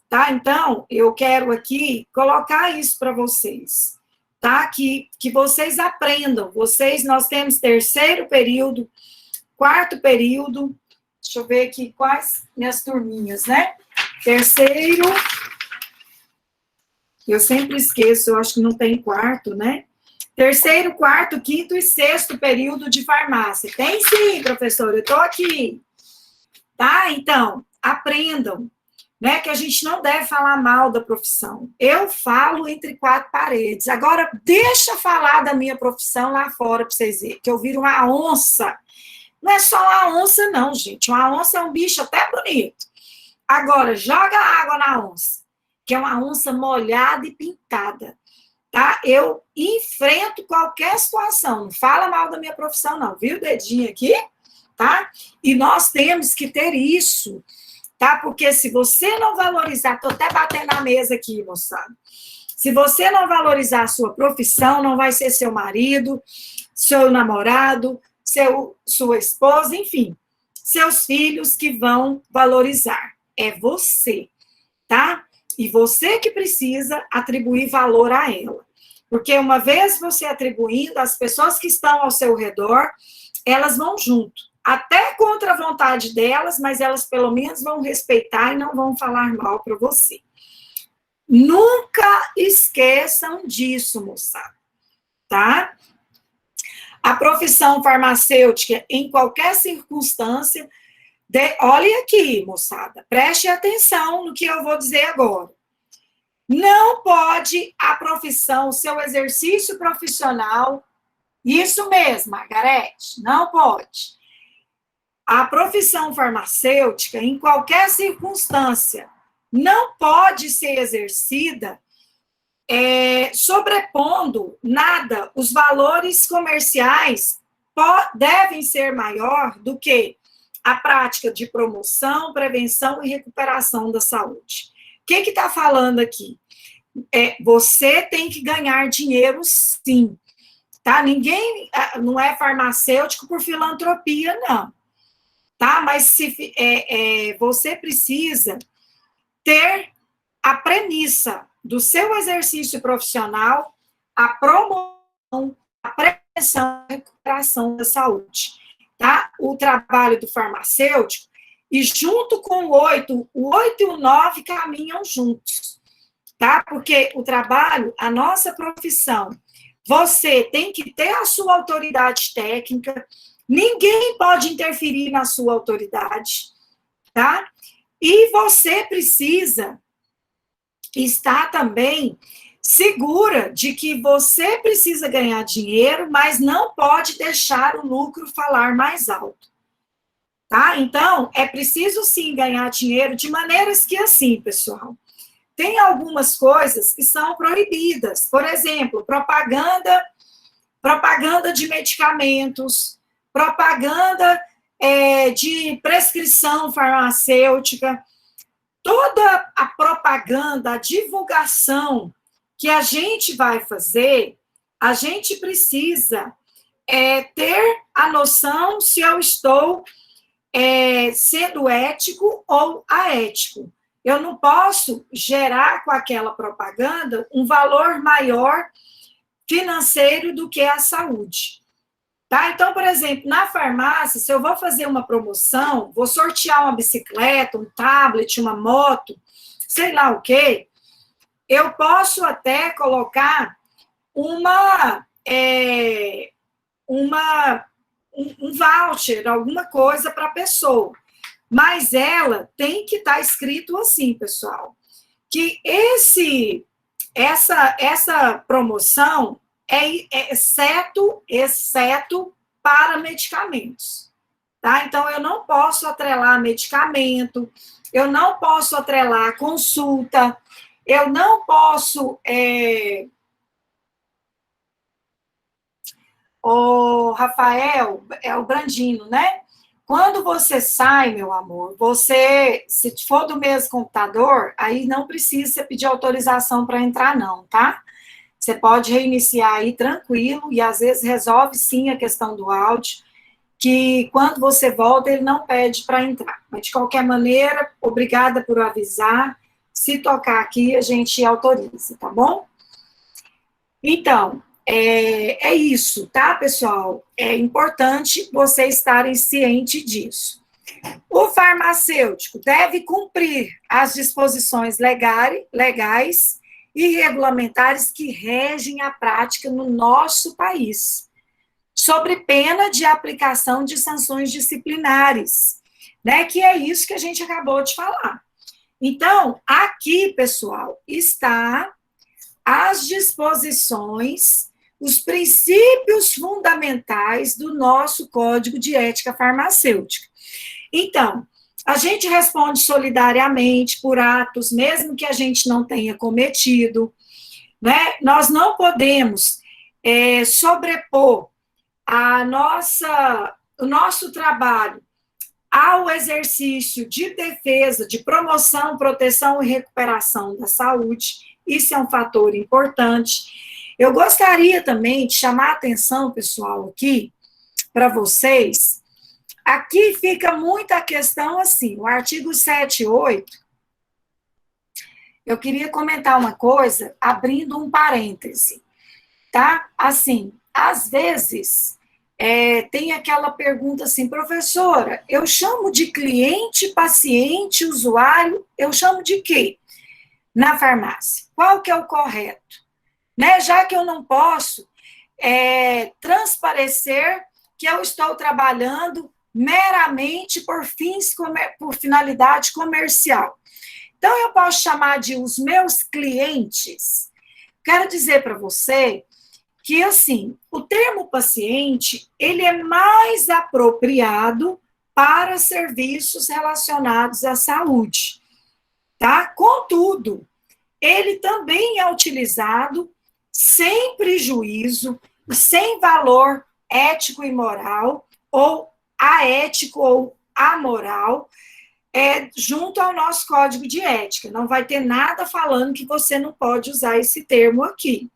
Tá? Então, eu quero aqui colocar isso para vocês, tá? Que vocês aprendam. Nós temos 3º período, 4º período, deixa eu ver aqui quais minhas turminhas, né? 3º, eu sempre esqueço, eu acho que não tem 4º, né? Terceiro, quarto, quinto e sexto período de farmácia. Tem sim, professor, eu estou aqui. Tá? Então, aprendam, né, que a gente não deve falar mal da profissão. Eu falo entre quatro paredes. Agora, deixa eu falar da minha profissão lá fora para vocês verem, que eu viro uma onça. Não é só uma onça, não, gente. Uma onça é um bicho até bonito. Agora, joga água na onça, que é uma onça molhada e pintada. Tá? Eu enfrento qualquer situação. Não fala mal da minha profissão, não. Viu o dedinho aqui? Tá? E nós temos que ter isso, tá? Porque se você não valorizar, tô até batendo na mesa aqui, moçada. Se você não valorizar a sua profissão, não vai ser seu marido, seu namorado, sua esposa, enfim, seus filhos que vão valorizar. É você, tá? E você que precisa atribuir valor a ela. Porque uma vez você atribuindo, as pessoas que estão ao seu redor, elas vão junto. Até contra a vontade delas, mas elas pelo menos vão respeitar e não vão falar mal para você. Nunca esqueçam disso, moçada, tá? A profissão farmacêutica, em qualquer circunstância, olhem aqui, moçada, preste atenção no que eu vou dizer agora. Não pode a profissão, seu exercício profissional, isso mesmo, Margarete, não pode. A profissão farmacêutica, em qualquer circunstância, não pode ser exercida sobrepondo nada. Os valores comerciais devem ser maior do que a prática de promoção, prevenção e recuperação da saúde. O que está falando aqui? Você tem que ganhar dinheiro, sim. Tá? Ninguém não é farmacêutico por filantropia, não. Tá? Mas você precisa ter a premissa do seu exercício profissional, a promoção, a prevenção e recuperação da saúde. Tá? O trabalho do farmacêutico, e junto com o 8 e o 9 caminham juntos. Tá? Porque o trabalho, a nossa profissão, você tem que ter a sua autoridade técnica, ninguém pode interferir na sua autoridade, tá? E você precisa estar também segura de que você precisa ganhar dinheiro, mas não pode deixar o lucro falar mais alto, tá? Então, é preciso sim ganhar dinheiro de maneiras que assim, pessoal, tem algumas coisas que são proibidas. Por exemplo, propaganda de medicamentos, propaganda de prescrição farmacêutica, toda a propaganda, a divulgação que a gente vai fazer, a gente precisa ter a noção se eu estou sendo ético ou aético. Eu não posso gerar com aquela propaganda um valor maior financeiro do que a saúde. Tá? Então, por exemplo, na farmácia, se eu vou fazer uma promoção, vou sortear uma bicicleta, um tablet, uma moto, sei lá o quê, eu posso até colocar um voucher, alguma coisa para a pessoa. Mas ela tem que estar escrito assim, pessoal, que essa promoção exceto para medicamentos, tá? Então, eu não posso atrelar medicamento, eu não posso atrelar consulta, eu não posso... O Rafael, é o Brandino, né? Quando você sai, meu amor, se for do mesmo computador, aí não precisa pedir autorização para entrar, não, tá? Você pode reiniciar aí tranquilo e às vezes resolve sim a questão do áudio, que quando você volta ele não pede para entrar. Mas de qualquer maneira, obrigada por avisar. Se tocar aqui, a gente autoriza, tá bom? Então, é isso, tá, pessoal? É importante vocês estarem cientes disso. O farmacêutico deve cumprir as disposições legais e regulamentares que regem a prática no nosso país, sobre pena de aplicação de sanções disciplinares, né? Que é isso que a gente acabou de falar. Então, aqui, pessoal, está as disposições, os princípios fundamentais do nosso Código de Ética Farmacêutica. Então, a gente responde solidariamente por atos, mesmo que a gente não tenha cometido, né? Nós não podemos sobrepor o nosso trabalho ao exercício de defesa, de promoção, proteção e recuperação da saúde. Isso é um fator importante. Eu gostaria também de chamar a atenção, pessoal, aqui, para vocês. Aqui fica muita questão assim, o artigo 7 e 8, eu queria comentar uma coisa, abrindo um parêntese, tá? Assim, às vezes, tem aquela pergunta assim, professora, eu chamo de cliente, paciente, usuário, eu chamo de quê na farmácia? Qual que é o correto? Né? Já que eu não posso transparecer que eu estou trabalhando meramente por finalidade comercial. Então, eu posso chamar de os meus clientes. Quero dizer para você que, assim, o termo paciente, ele é mais apropriado para serviços relacionados à saúde, tá? Contudo, ele também é utilizado sem prejuízo, sem valor ético e moral, ou aético ou amoral, junto ao nosso código de ética. Não vai ter nada falando que você não pode usar esse termo aqui,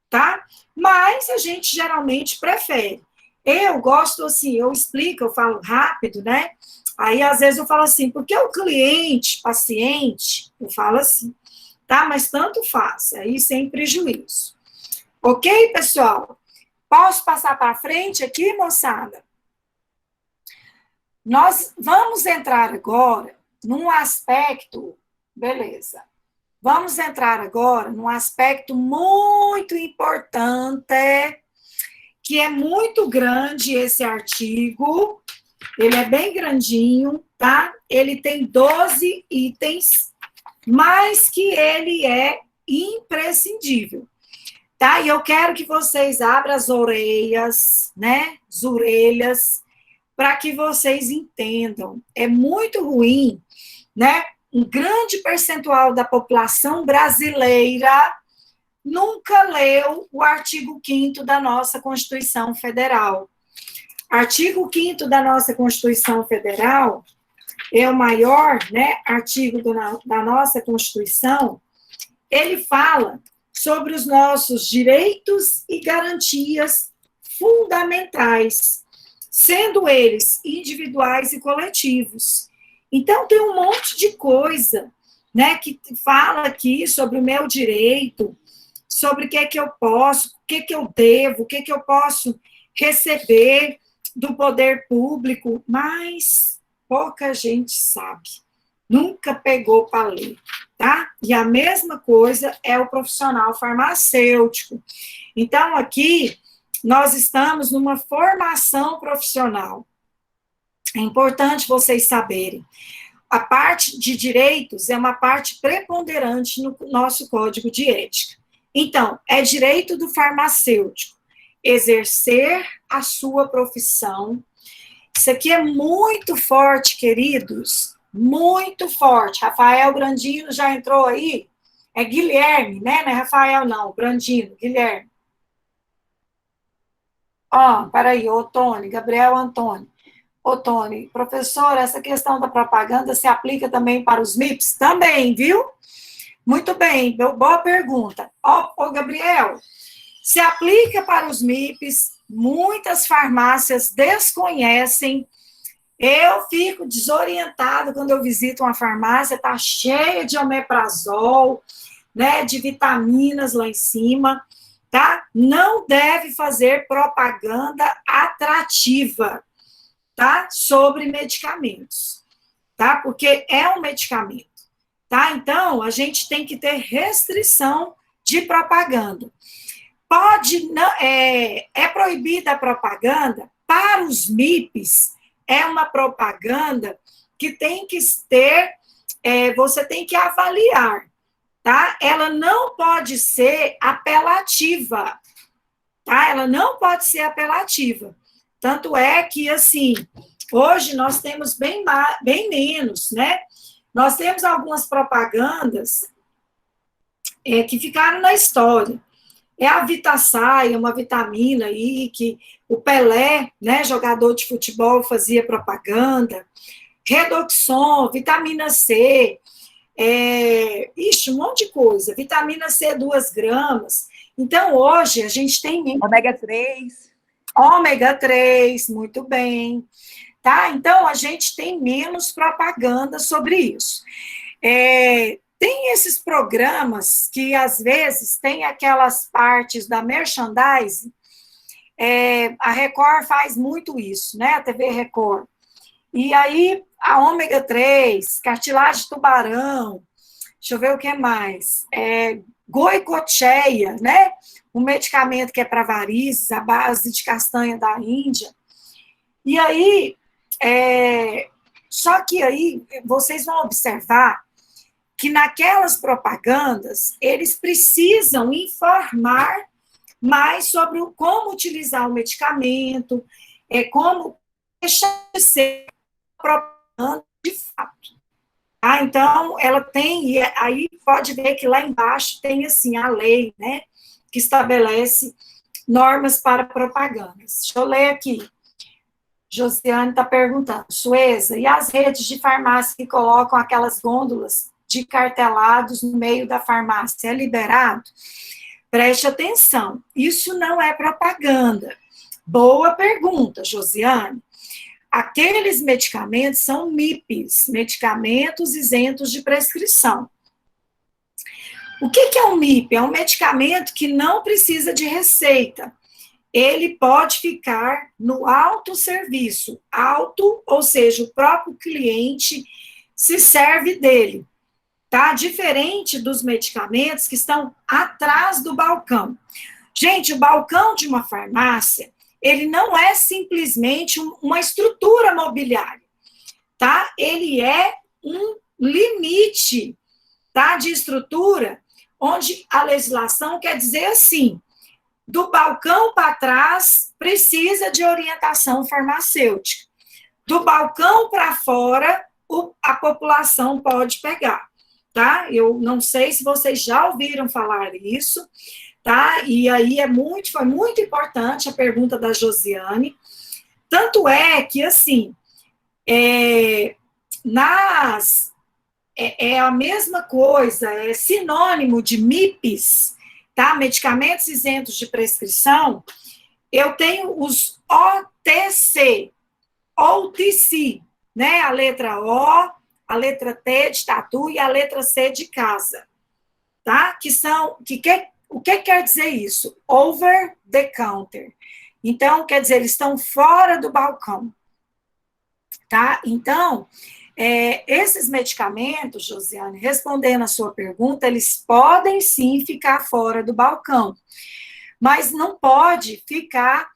tá? Mas a gente geralmente prefere. Eu gosto assim, eu explico, eu falo rápido, né? Aí, às vezes, eu falo assim, porque o cliente, paciente, eu falo assim, tá? Mas tanto faz, aí sem prejuízo. Ok, pessoal? Posso passar para frente aqui, moçada? Nós vamos entrar agora num aspecto, beleza. Vamos entrar agora num aspecto muito importante, que é muito grande esse artigo, ele é bem grandinho, tá? Ele tem 12 itens, mas que ele é imprescindível, tá? E eu quero que vocês abram as orelhas, né? As orelhas, para que vocês entendam. É muito ruim, né? Um grande percentual da população brasileira nunca leu o artigo 5º da nossa Constituição Federal. Artigo 5º da nossa Constituição Federal é o maior, né, artigo da nossa Constituição. Ele fala sobre os nossos direitos e garantias fundamentais, sendo eles individuais e coletivos. Então, tem um monte de coisa, né, que fala aqui sobre o meu direito, sobre o que é que eu posso, o que é que eu devo, o que é que eu posso receber do poder público, mas pouca gente sabe. Nunca pegou para ler, tá? E a mesma coisa é o profissional farmacêutico. Então, aqui, nós estamos numa formação profissional. É importante vocês saberem. A parte de direitos é uma parte preponderante no nosso Código de Ética. Então, é direito do farmacêutico exercer a sua profissão. Isso aqui é muito forte, queridos, muito forte. Rafael Brandino já entrou aí? É Guilherme, né? Não é Rafael, não. Brandino, Guilherme. Peraí, Tony, Gabriel Antônio. Tony, professor, essa questão da propaganda se aplica também para os MIPs? Também, viu? Muito bem, boa pergunta. Gabriel, se aplica para os MIPs, muitas farmácias desconhecem. Eu fico desorientada quando eu visito uma farmácia, está cheia de omeprazol, né, de vitaminas lá em cima, tá? Não deve fazer propaganda atrativa, tá? Sobre medicamentos, tá? Porque é um medicamento. tá? Então, a gente tem que ter restrição de propaganda. Pode, não, é proibida a propaganda para os MIPs, é uma propaganda que tem que ter, você tem que avaliar, tá? Ela não pode ser apelativa, tá? Ela não pode ser apelativa. Tanto é que, assim, hoje nós temos bem menos, né? Nós temos algumas propagandas que ficaram na história. É a Vitasay, uma vitamina aí que o Pelé, né, jogador de futebol, fazia propaganda. Redoxon, vitamina C, um monte de coisa. Vitamina C, 2 gramas. Então, hoje, a gente tem... Ômega 3. Ômega 3, muito bem. Tá? Então, a gente tem menos propaganda sobre isso. Tem esses programas que, às vezes, tem aquelas partes da merchandising, a Record faz muito isso, né? A TV Record. E aí, a ômega 3, cartilagem de tubarão, deixa eu ver o que mais, goicocheia, né? Um medicamento que é para varizes, a base de castanha da Índia. E aí, só que aí, vocês vão observar que naquelas propagandas, eles precisam informar mais sobre como utilizar o medicamento, como deixar de ser propaganda de fato. Então, ela tem, e aí pode ver que lá embaixo tem, assim, a lei, né, que estabelece normas para propagandas. Deixa eu ler aqui. Josiane está perguntando, Sueza, e as redes de farmácia que colocam aquelas gôndolas de cartelados no meio da farmácia, é liberado? Preste atenção, isso não é propaganda. Boa pergunta, Josiane. Aqueles medicamentos são MIPs, medicamentos isentos de prescrição. O que é um MIP? É um medicamento que não precisa de receita. Ele pode ficar no autosserviço. Auto, ou seja, o próprio cliente se serve dele. Tá? Diferente dos medicamentos que estão atrás do balcão. Gente, o balcão de uma farmácia, ele não é simplesmente uma estrutura mobiliária, tá? Ele é um limite, tá, de estrutura, onde a legislação quer dizer assim, do balcão para trás precisa de orientação farmacêutica. Do balcão para fora, a população pode pegar, tá? Eu não sei se vocês já ouviram falar isso, tá? E aí foi muito importante a pergunta da Josiane. Tanto é que, assim, é a mesma coisa, é sinônimo de MIPs, tá? Medicamentos isentos de prescrição. Eu tenho os OTC, né? A letra O, a letra T de tatu e a letra C de casa, tá? O que quer dizer isso? Over the counter. Então, quer dizer, eles estão fora do balcão, tá? Então, esses medicamentos, Josiane, respondendo a sua pergunta, eles podem sim ficar fora do balcão, mas não pode ficar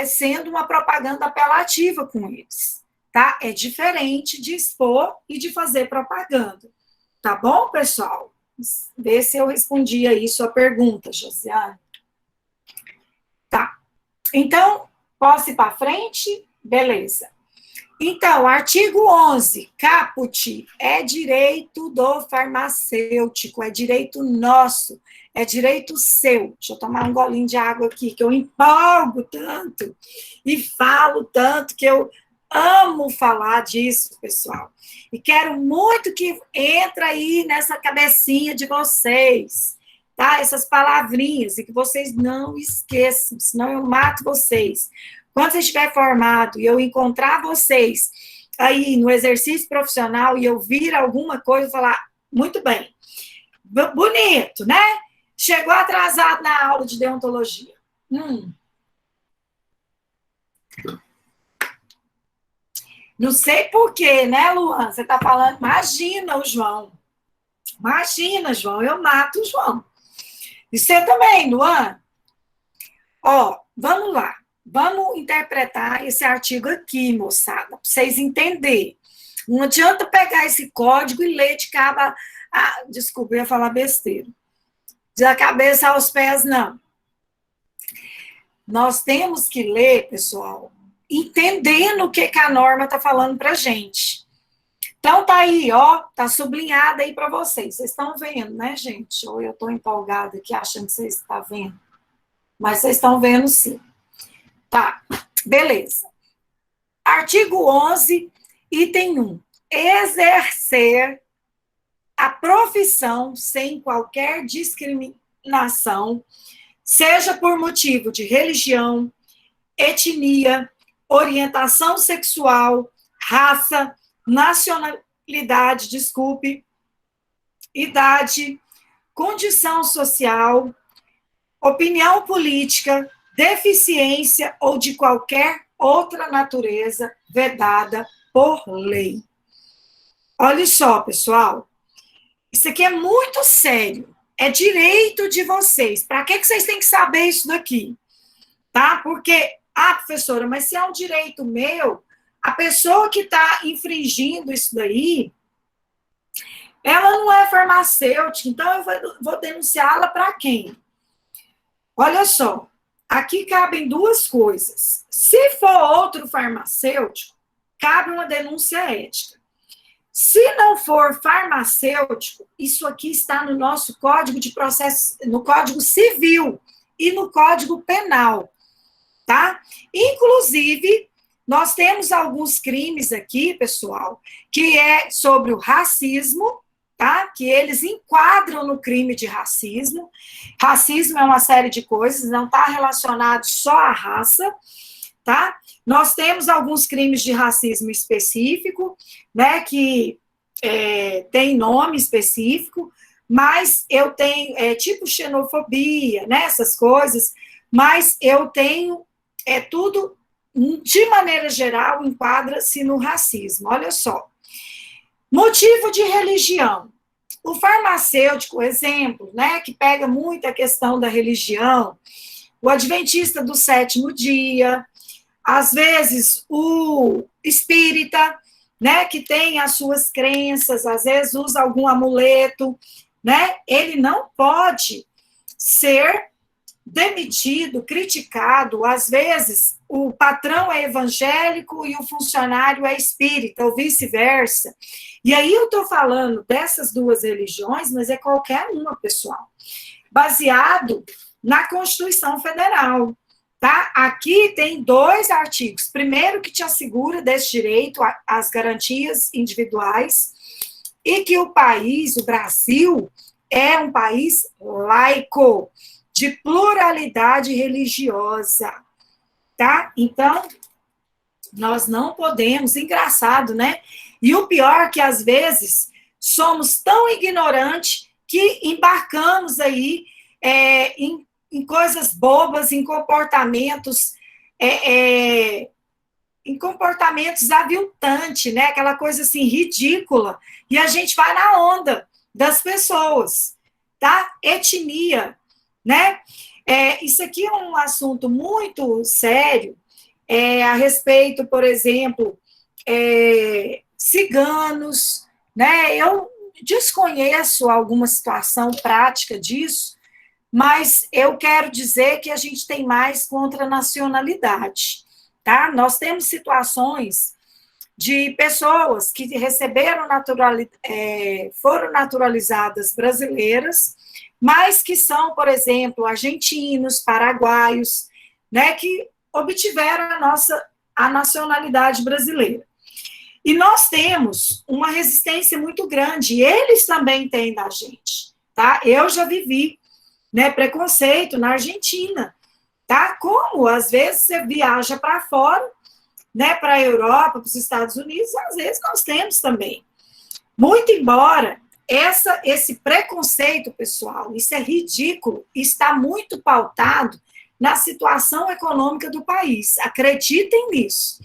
sendo uma propaganda apelativa com eles, tá? É diferente de expor e de fazer propaganda, tá bom, pessoal? Vê se eu respondi aí sua pergunta, Josiane. Tá. Então, posso ir para frente? Beleza. Então, artigo 11, caput, é direito do farmacêutico, é direito nosso, é direito seu. Deixa eu tomar um golinho de água aqui, que eu empolgo tanto e falo tanto que eu amo falar disso, pessoal. E quero muito que entre aí nessa cabecinha de vocês, tá? Essas palavrinhas, e que vocês não esqueçam, senão eu mato vocês. Quando você estiver formado e eu encontrar vocês aí no exercício profissional e eu vir alguma coisa, falar, muito bem, bonito, né? Chegou atrasado na aula de deontologia. Não sei por quê, né, Luan? Você está falando, imagina o João. Imagina, João, eu mato o João. E você também, Luan? Ó, vamos lá. Vamos interpretar esse artigo aqui, moçada, para vocês entenderem. Não adianta pegar esse código e ler de cabo desculpa, eu ia falar besteira. Da cabeça aos pés, não. Nós temos que ler, pessoal, entendendo o que a norma está falando para a gente. Então, tá aí, ó, tá sublinhado aí para vocês. Vocês estão vendo, né, gente? Ou eu estou empolgada aqui achando que vocês estão vendo. Mas vocês estão vendo, sim. Tá, beleza. Artigo 11, item 1. Exercer a profissão sem qualquer discriminação, seja por motivo de religião, etnia, orientação sexual, raça, nacionalidade, idade, condição social, opinião política, deficiência ou de qualquer outra natureza vedada por lei. Olha só, pessoal, isso aqui é muito sério, é direito de vocês. Para que vocês têm que saber isso daqui? Tá? Porque, professora, mas se é um direito meu, a pessoa que está infringindo isso daí, ela não é farmacêutica, então eu vou denunciá-la para quem? Olha só, aqui cabem duas coisas. Se for outro farmacêutico, cabe uma denúncia ética. Se não for farmacêutico, isso aqui está no nosso Código de Processo, no Código Civil e no Código Penal, tá? Inclusive, nós temos alguns crimes aqui, pessoal, que é sobre o racismo, tá? Que eles enquadram no crime de racismo. Racismo é uma série de coisas, não está relacionado só à raça, tá? Nós temos alguns crimes de racismo específico, né, que tem nome específico, mas eu tenho, tipo xenofobia, né, essas coisas, mas eu tenho, tudo, de maneira geral, enquadra-se no racismo. Olha só. Motivo de religião. O farmacêutico, exemplo, né, que pega muito a questão da religião, o adventista do sétimo dia, às vezes o espírita, né, que tem as suas crenças, às vezes usa algum amuleto, né, ele não pode ser demitido, criticado, às vezes o patrão é evangélico e o funcionário é espírita, ou vice-versa. E aí eu estou falando dessas duas religiões, mas é qualquer uma, pessoal, baseado na Constituição Federal, tá? Aqui tem 2 artigos. Primeiro, que te assegura desse direito às garantias individuais, e que o país, o Brasil, é um país laico, de pluralidade religiosa, tá? Então, nós não podemos, engraçado, né? E o pior é que, às vezes, somos tão ignorantes que embarcamos aí em coisas bobas, em comportamentos aviltantes, né? Aquela coisa assim, ridícula, e a gente vai na onda das pessoas, tá? Etnia, né? Isso aqui é um assunto muito sério, a respeito, por exemplo, ciganos, né? Eu desconheço alguma situação prática disso, mas eu quero dizer que a gente tem mais contra a nacionalidade, tá? Nós temos situações de pessoas que receberam foram naturalizadas brasileiras, mas que são, por exemplo, argentinos, paraguaios, né, que obtiveram a nacionalidade brasileira. E nós temos uma resistência muito grande, e eles também têm da gente, tá? Eu já vivi, né, preconceito na Argentina, tá? Como, às vezes, você viaja para fora, né, para a Europa, para os Estados Unidos, às vezes nós temos também. Muito embora esse preconceito, pessoal, isso é ridículo, está muito pautado na situação econômica do país. Acreditem nisso,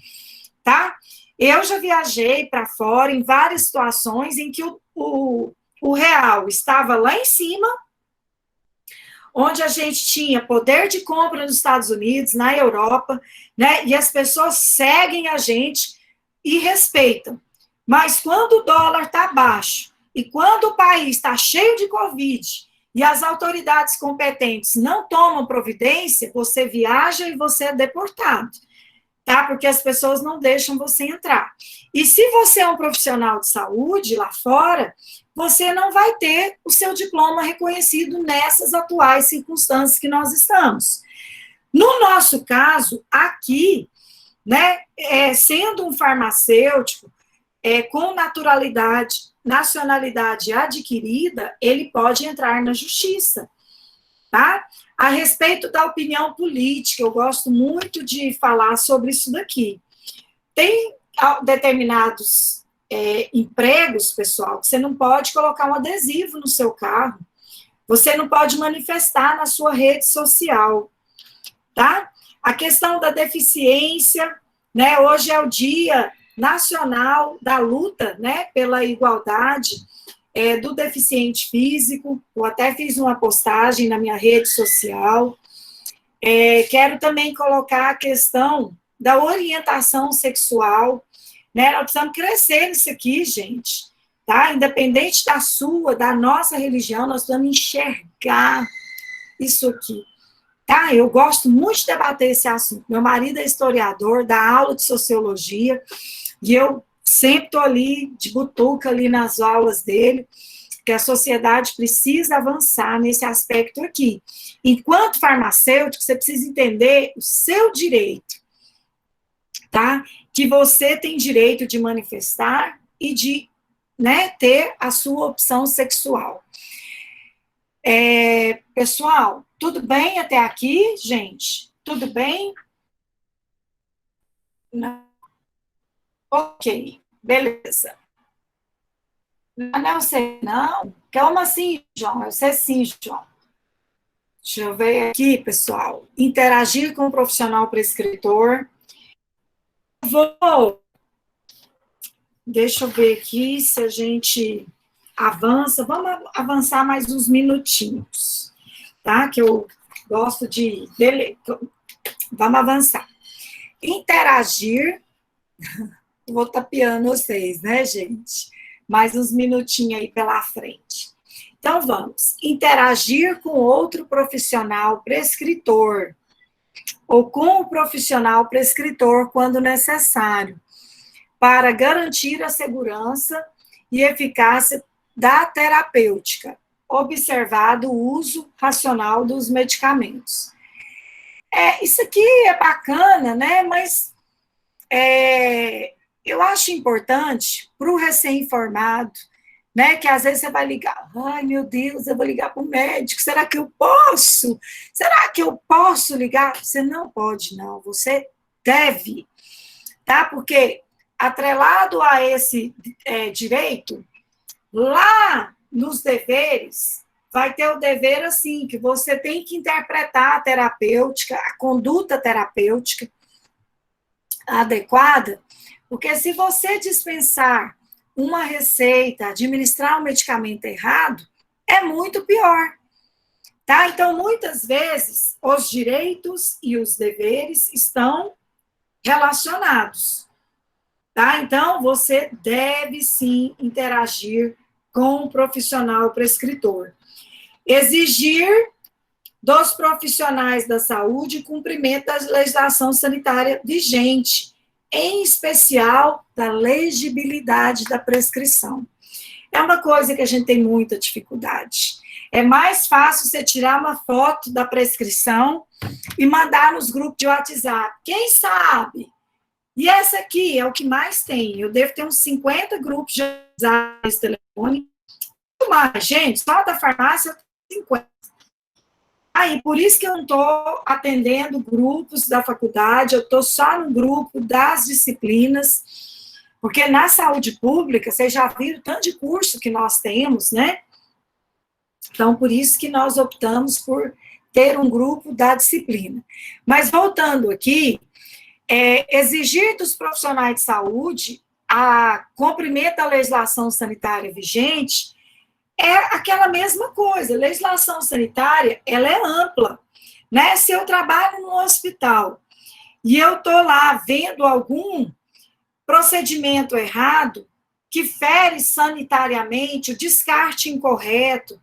tá? Eu já viajei para fora em várias situações em que o o real estava lá em cima, onde a gente tinha poder de compra nos Estados Unidos, na Europa, né? E as pessoas seguem a gente e respeitam. Mas quando o dólar está baixo e quando o país está cheio de Covid e as autoridades competentes não tomam providência, você viaja e você é deportado, tá? Porque as pessoas não deixam você entrar. E se você é um profissional de saúde lá fora, você não vai ter o seu diploma reconhecido nessas atuais circunstâncias que nós estamos. No nosso caso, aqui, né, sendo um farmacêutico, com nacionalidade adquirida, ele pode entrar na justiça, tá? A respeito da opinião política, eu gosto muito de falar sobre isso daqui. Tem determinados empregos, pessoal, que você não pode colocar um adesivo no seu carro, você não pode manifestar na sua rede social, tá? A questão da deficiência, né? Hoje é o Dia Nacional da Luta, né, pela igualdade do deficiente físico. Eu até fiz uma postagem na minha rede social. Quero também colocar a questão da orientação sexual, né? Nós precisamos crescer nisso aqui, gente, tá? Independente da sua, da nossa religião, nós precisamos enxergar isso aqui, tá? Eu gosto muito de debater esse assunto. Meu marido é historiador, dá aula de sociologia, e eu sempre estou ali, de butuca, ali nas aulas dele, que a sociedade precisa avançar nesse aspecto aqui. Enquanto farmacêutico, você precisa entender o seu direito, tá? Que você tem direito de manifestar e de, né, ter a sua opção sexual. Pessoal, tudo bem até aqui, gente? Tudo bem? Não. Ok, beleza. Não sei, não. Como assim, João? Eu sei sim, João. Deixa eu ver aqui, pessoal. Interagir com o profissional prescritor. Deixa eu ver aqui se a gente avança. Vamos avançar mais uns minutinhos, tá? Que eu gosto de... Vamos avançar. Interagir. Vou tapeando vocês, né, gente? Mais uns minutinhos aí pela frente. Então, vamos. Interagir com outro profissional prescritor ou com o profissional prescritor quando necessário, para garantir a segurança e eficácia da terapêutica, observado o uso racional dos medicamentos. Isso aqui é bacana, né? Mas eu acho importante para o recém-informado, né, que às vezes você vai ligar, ai meu Deus, eu vou ligar para o médico, será que eu posso? Será que eu posso ligar? Você não pode, não, você deve, tá? Porque atrelado a esse direito, lá nos deveres, vai ter o dever assim, que você tem que interpretar a terapêutica, a conduta terapêutica adequada, porque se você dispensar uma receita, administrar um medicamento errado, é muito pior, tá? Então, muitas vezes, os direitos e os deveres estão relacionados, tá? Então, você deve, sim, interagir com o profissional prescritor. Exigir dos profissionais da saúde cumprimento da legislação sanitária vigente, em especial da legibilidade da prescrição. É uma coisa que a gente tem muita dificuldade. É mais fácil você tirar uma foto da prescrição e mandar nos grupos de WhatsApp. Quem sabe? E essa aqui é o que mais tem. Eu devo ter uns 50 grupos de WhatsApp nesse telefone. Muito mais, gente, só da farmácia, 50. Aí, por isso que eu não estou atendendo grupos da faculdade, eu estou só no grupo das disciplinas, porque na saúde pública, vocês já viram o tanto de curso que nós temos, né? Então, por isso que nós optamos por ter um grupo da disciplina. Mas, voltando aqui, exigir dos profissionais de saúde a cumprimento da legislação sanitária vigente é aquela mesma coisa. A legislação sanitária, ela é ampla, né? Se eu trabalho num hospital e eu estou lá vendo algum procedimento errado, que fere sanitariamente, o descarte incorreto,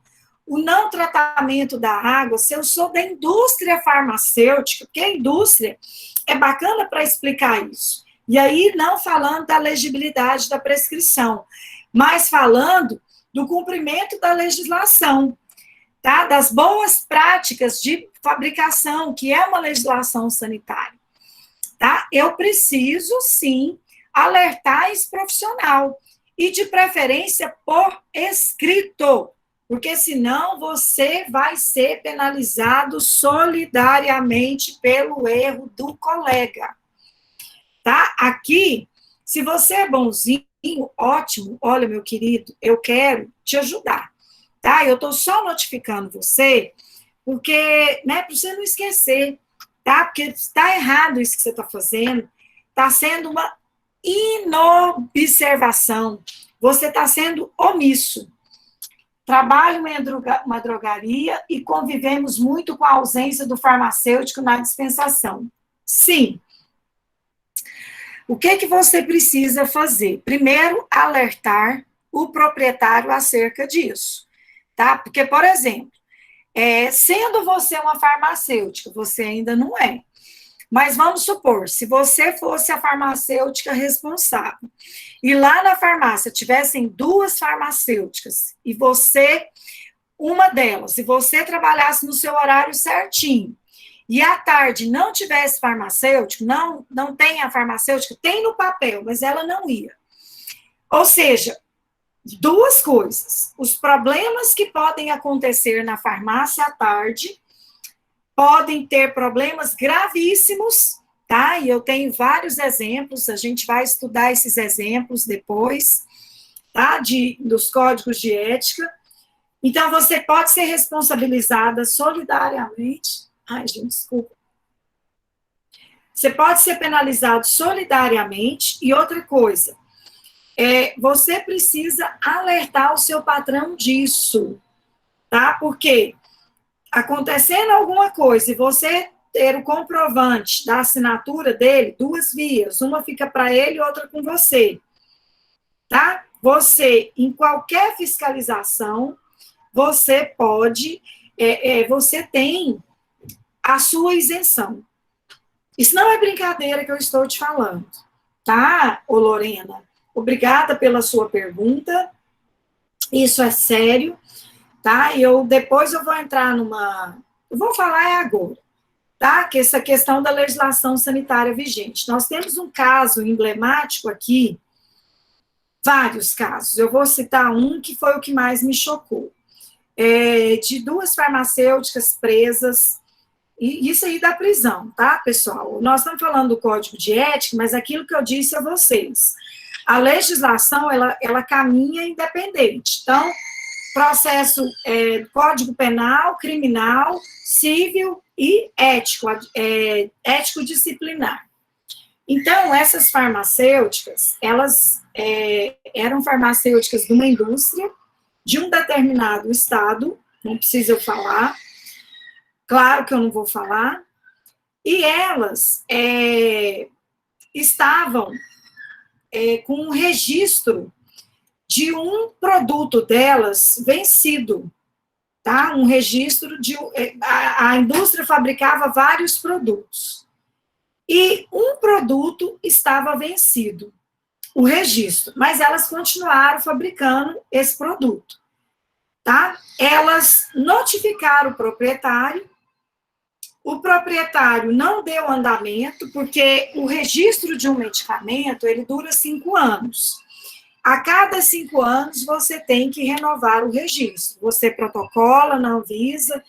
o não tratamento da água, se eu sou da indústria farmacêutica, porque a indústria é bacana para explicar isso. E aí, não falando da legibilidade da prescrição, mas falando do cumprimento da legislação, tá? Das boas práticas de fabricação, que é uma legislação sanitária. Tá? Eu preciso, sim, alertar esse profissional, e de preferência por escrito, porque senão você vai ser penalizado solidariamente pelo erro do colega. Tá? Aqui, se você é bonzinho, ótimo, olha, meu querido, eu quero te ajudar. Tá? Eu estou só notificando você, porque, né, para você não esquecer, tá? Porque está errado isso que você está fazendo, está sendo uma inobservação, você está sendo omisso. Trabalho em uma drogaria e convivemos muito com a ausência do farmacêutico na dispensação. Sim. O que você precisa fazer? Primeiro, alertar o proprietário acerca disso, tá? Porque, por exemplo, sendo você uma farmacêutica, você ainda não é. Mas vamos supor, se você fosse a farmacêutica responsável, e lá na farmácia tivessem 2 farmacêuticas, e você, uma delas, e você trabalhasse no seu horário certinho, e à tarde não tivesse farmacêutico, não tem a farmacêutica, tem no papel, mas ela não ia. Ou seja, 2 coisas. Os problemas que podem acontecer na farmácia à tarde podem ter problemas gravíssimos, tá? E eu tenho vários exemplos, a gente vai estudar esses exemplos depois, tá? Dos códigos de ética. Então, você pode ser responsabilizada solidariamente. Ai, gente, desculpa. Você pode ser penalizado solidariamente. E outra coisa, você precisa alertar o seu patrão disso, tá? Porque acontecendo alguma coisa e você ter o comprovante da assinatura dele, 2 vias, uma fica para ele e outra com você, tá? Você, em qualquer fiscalização, você pode, você tem a sua isenção. Isso não é brincadeira que eu estou te falando, tá, ô Lorena? Obrigada pela sua pergunta, isso é sério, tá? E depois eu vou entrar eu vou falar agora, tá? Que essa questão da legislação sanitária vigente. Nós temos um caso emblemático aqui, vários casos, eu vou citar um que foi o que mais me chocou, de 2 farmacêuticas presas, e isso aí da prisão, tá, pessoal? Nós estamos falando do Código de Ética, mas aquilo que eu disse a vocês, a legislação, ela caminha independente. Então, processo, Código Penal, Criminal, Civil e ético-disciplinar. Então, essas farmacêuticas, elas eram farmacêuticas de uma indústria, de um determinado estado, não precisa eu falar, claro que eu não vou falar, e elas estavam com um registro de um produto delas vencido, tá? Um registro de... A indústria fabricava vários produtos. E um produto estava vencido, o registro, mas elas continuaram fabricando esse produto, tá? Elas notificaram o proprietário não deu andamento, porque o registro de um medicamento, ele dura 5 anos. A cada 5 anos, você tem que renovar o registro. Você protocola na Anvisa.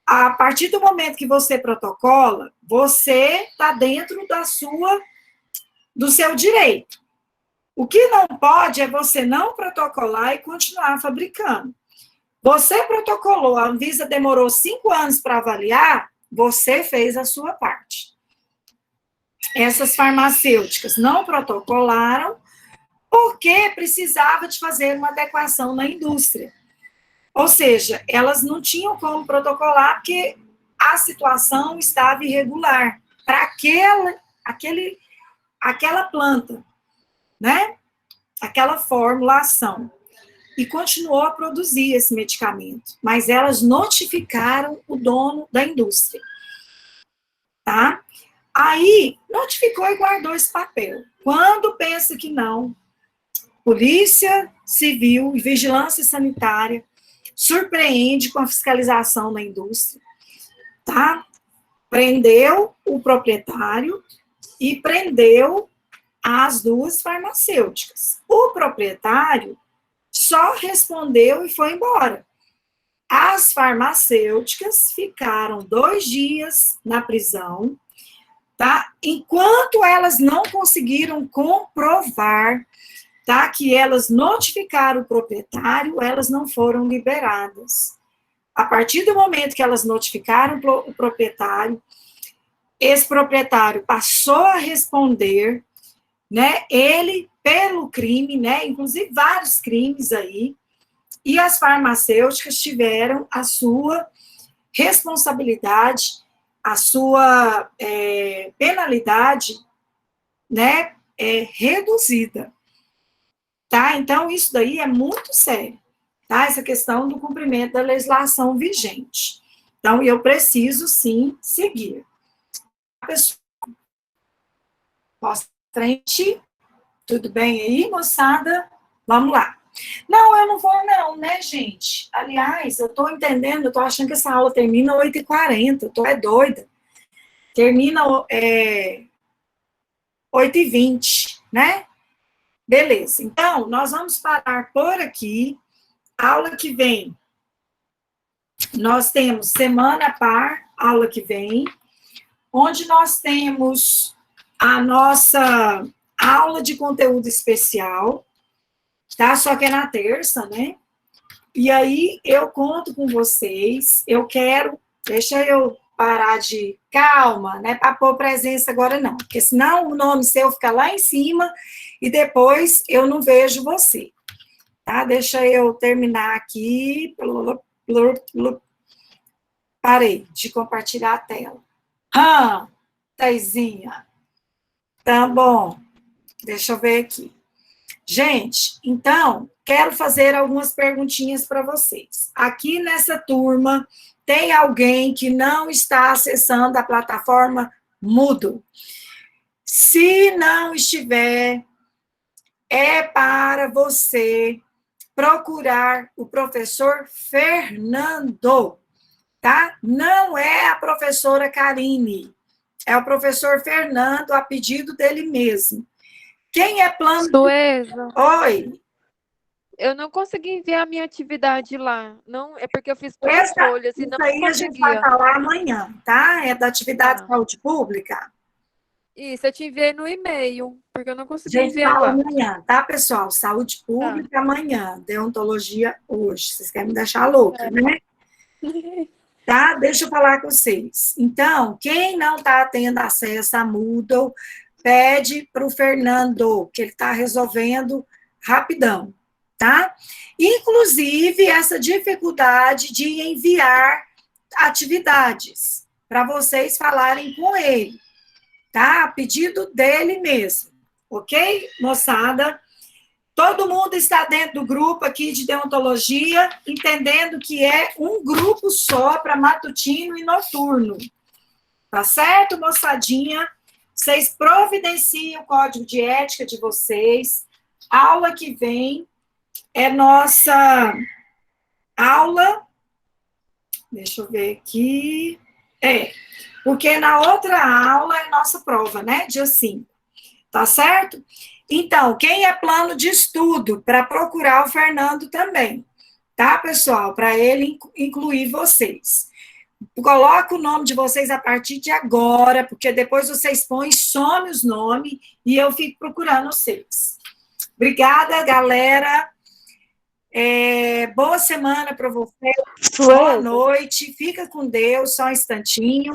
A partir do momento que você protocola, você está dentro do seu direito. O que não pode é você não protocolar e continuar fabricando. Você protocolou, a Anvisa demorou 5 anos para avaliar, você fez a sua parte. Essas farmacêuticas não protocolaram porque precisava de fazer uma adequação na indústria. Ou seja, elas não tinham como protocolar porque a situação estava irregular para aquela planta, né? Aquela formulação. E continuou a produzir esse medicamento. Mas elas notificaram o dono da indústria. Tá? Aí, notificou e guardou esse papel. Quando pensa que não, Polícia Civil e Vigilância Sanitária surpreende com a fiscalização da indústria, tá? Prendeu o proprietário e prendeu as duas farmacêuticas. O proprietário só respondeu e foi embora. As farmacêuticas ficaram 2 dias na prisão, tá? Enquanto elas não conseguiram comprovar, tá, que elas notificaram o proprietário, elas não foram liberadas. A partir do momento que elas notificaram o proprietário, esse proprietário passou a responder, né, ele pelo crime, né, inclusive vários crimes aí, e as farmacêuticas tiveram a sua responsabilidade, a sua penalidade, né, reduzida. Tá? Então, isso daí é muito sério, tá? Essa questão do cumprimento da legislação vigente. Então, eu preciso, sim, seguir. Pessoal, posso frente? Tudo bem aí, moçada? Vamos lá. Não, eu não vou não, né, gente? Aliás, eu tô entendendo, eu tô achando que essa aula termina 8h40, eu tô doida. Termina 8h20, né? Beleza, então, nós vamos parar por aqui. Aula que vem, nós temos semana par, aula que vem, onde nós temos a nossa aula de conteúdo especial, tá? Só que é na terça, né? E aí eu conto com vocês, deixa eu parar de calma, né? Para pôr presença agora não, porque senão o nome seu fica lá em cima e depois eu não vejo você. Tá? Deixa eu terminar aqui. Parei de compartilhar a tela. Taizinha. Tá bom. Deixa eu ver aqui. Gente, então, quero fazer algumas perguntinhas para vocês. Aqui nessa turma, tem alguém que não está acessando a plataforma Moodle? Se não estiver, é para você procurar o professor Fernando, tá? Não é a professora Karine, é o professor Fernando, a pedido dele mesmo. Quem é plano... Sueza, Oi. eu não consegui enviar a minha atividade lá. Não, é porque eu fiz por folhas e não Isso aí a gente vai conseguia. falar amanhã, tá? É da atividade de saúde pública. Isso, eu te enviei no e-mail, porque eu não A consegui gente enviar fala lá. amanhã, tá, pessoal? Saúde pública amanhã, deontologia hoje. Vocês querem me deixar louca, né? Tá? Deixa eu falar com vocês. Então, quem não está tendo acesso a Moodle, pede para o Fernando, que ele está resolvendo rapidão, tá? Inclusive, essa dificuldade de enviar atividades para vocês falarem com ele, tá? A pedido dele mesmo, ok, moçada? Todo mundo está dentro do grupo aqui de deontologia, entendendo que é um grupo só para matutino e noturno. Tá certo, moçadinha? Vocês providenciem o código de ética de vocês. A aula que vem é nossa aula. Deixa eu ver aqui. Porque na outra aula é nossa prova, né? Dia 5. Tá certo? Então, quem é plano de estudo, para procurar o Fernando também, tá, pessoal? Para ele incluir vocês. Coloca o nome de vocês a partir de agora, porque depois vocês põem, some os nomes e eu fico procurando vocês. Obrigada, galera. Boa semana para vocês. Boa noite. Fica com Deus, só um instantinho.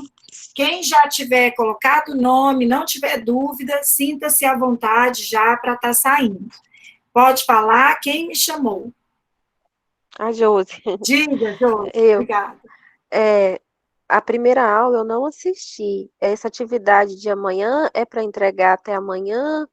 Quem já tiver colocado o nome, não tiver dúvida, sinta-se à vontade já para estar saindo. Pode falar quem me chamou. A Josi. Diga, Josi. Eu, Obrigada. é, a primeira aula eu não assisti. Essa atividade de amanhã é para entregar até amanhã?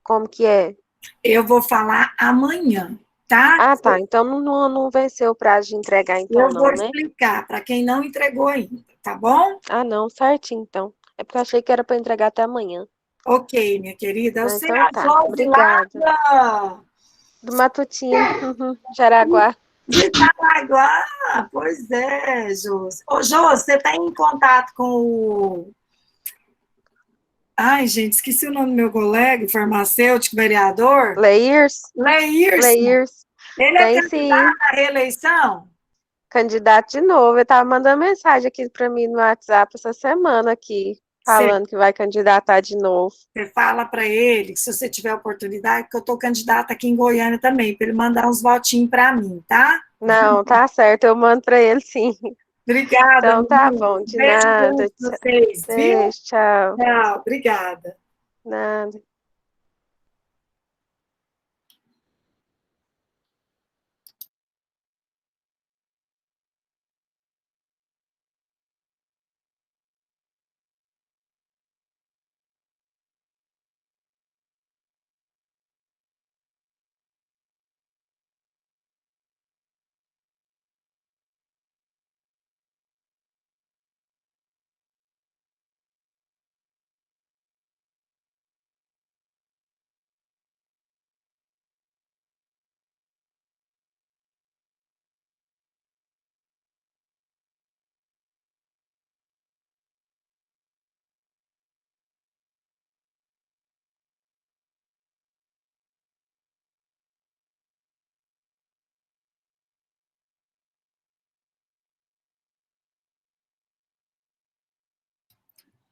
Como que é? Eu vou falar amanhã, tá? Ah, tá. Então não venceu o prazo de entregar, então, Eu vou não, né? explicar para quem não entregou ainda, tá bom? Ah, não, certinho, então. É porque eu achei que era para entregar até amanhã. Ok, minha querida. Ah, Você é então a tá. Josi Obrigada. lá Do Matutino, Jaraguá. de Caraguá. Pois é, Josi. Ô, Josi, você está em contato com o... Ai, gente, esqueci o nome do meu colega, farmacêutico, vereador. Leirs? Leírson. Leirs. Ele é Tem sim. candidato à reeleição? Candidato de novo. Ele tava mandando mensagem aqui para mim no WhatsApp essa semana aqui, Você falando que vai candidatar de novo. fala para ele que se você tiver oportunidade, que eu estou candidata aqui em Goiânia também, para ele mandar uns votinhos para mim, tá? Não, tá certo, eu mando para ele sim. Obrigada, Então tá menina. bom, de Beijo nada. grande para vocês, viu? Beijo, tchau. Tchau, obrigada. Nada.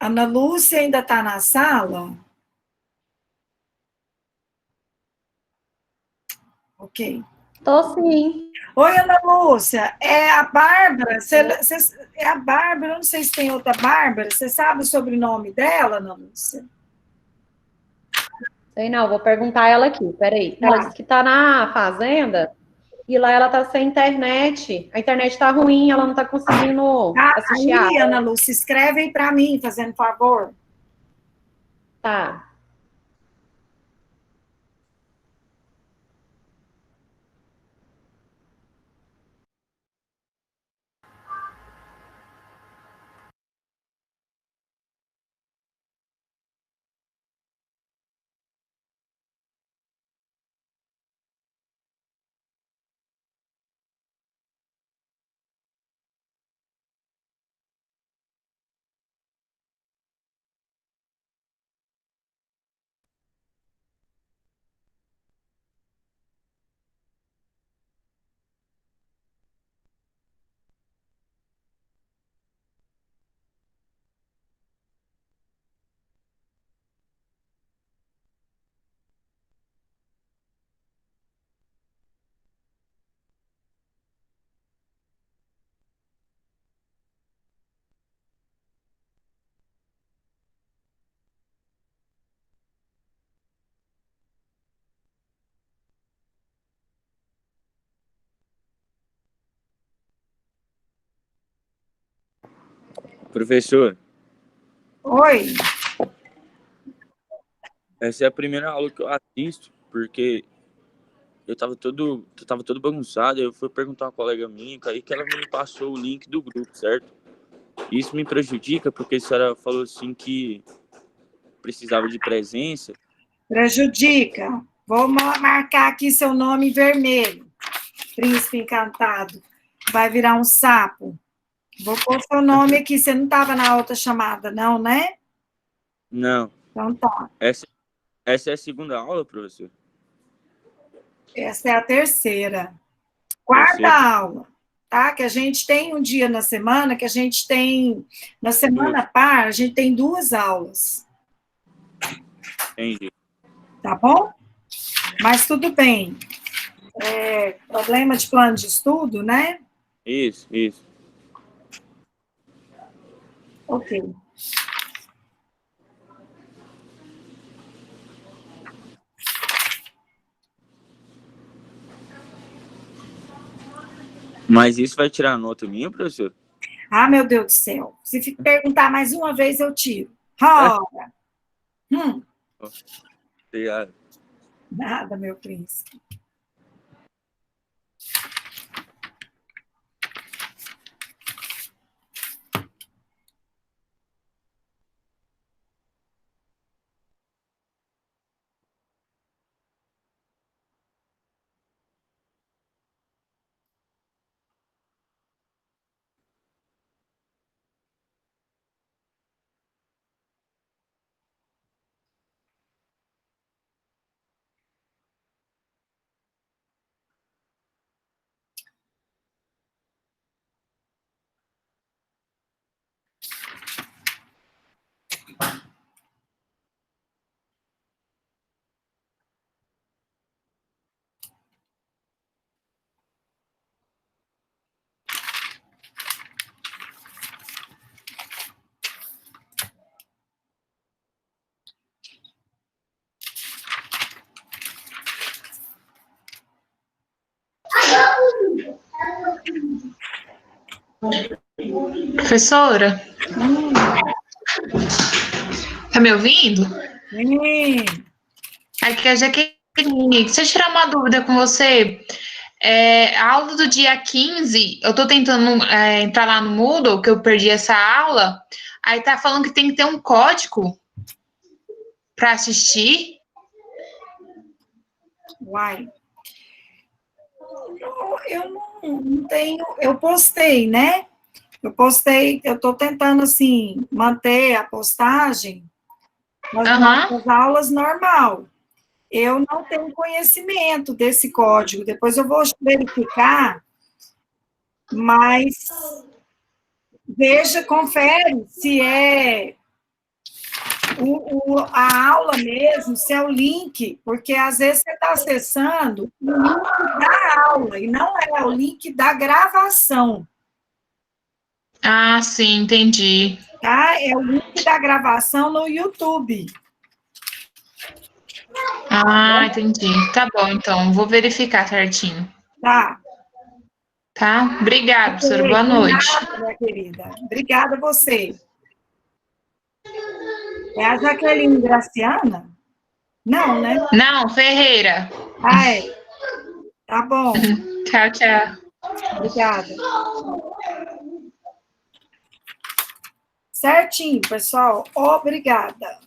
Ana Lúcia ainda está na sala? Ok. Tô sim. Oi, Ana Lúcia, é a Bárbara? É a Bárbara, eu não sei se tem outra Bárbara. Você sabe o sobrenome dela, Ana Lúcia? Sei não, vou perguntar ela aqui, peraí. Ela Tá. disse que tá na fazenda e lá ela tá sem internet. A internet tá ruim, ela não tá conseguindo Tá assistir a aí, aula. Ana Lúcia, escreve aí para mim, fazendo favor. Tá. Professor, Oi. essa é a primeira aula que eu assisto, porque eu tava todo bagunçado, eu fui perguntar a uma colega minha, aí que ela me passou o link do grupo, certo? Isso me prejudica, porque a senhora falou assim que precisava de presença. Prejudica. Vou marcar aqui seu nome em vermelho. Príncipe encantado. Vai virar um sapo. Vou pôr seu nome aqui. Você não estava na outra chamada, não, né? Não, Então tá. essa é a segunda aula, professor? Essa é a terceira. Quarta Terceira, aula, tá? Que a gente tem um dia na semana, que a gente tem. Na semana duas, par, a gente tem 2 aulas. entendi. Tá bom? Mas tudo bem. Problema de plano de estudo, né? Isso. Ok. Mas isso vai tirar nota minha, professor? Ah, meu Deus do céu. Se perguntar mais uma vez, eu tiro. Roda. Obrigado. Nada, meu príncipe. Professora, tá me ouvindo? Sim. Aqui é a Jaqueline. Deixa eu tirar uma dúvida com você. A aula do dia 15, eu tô tentando entrar lá no Moodle, que eu perdi essa aula. Aí tá falando que tem que ter um código para assistir. Uai. Eu não tenho. Eu postei, né? Eu estou tentando, assim, manter a postagem nas aulas normal. Eu não tenho conhecimento desse código, depois eu vou verificar, mas veja, confere se é a aula mesmo, se é o link, porque às vezes você está acessando o link da aula, e não é o link da gravação. Ah, sim, entendi. Tá? É o link da gravação no YouTube. Ah, entendi. Tá bom, então. Vou verificar certinho. Tá. Tá? Obrigada, professora. Boa De noite. nada, minha querida. Obrigada a você. É a Jaqueline Graciana? Não, né? Não, Ferreira. Ah, é. Tá bom. Tchau, tchau. Obrigada. Certinho, pessoal. Obrigada.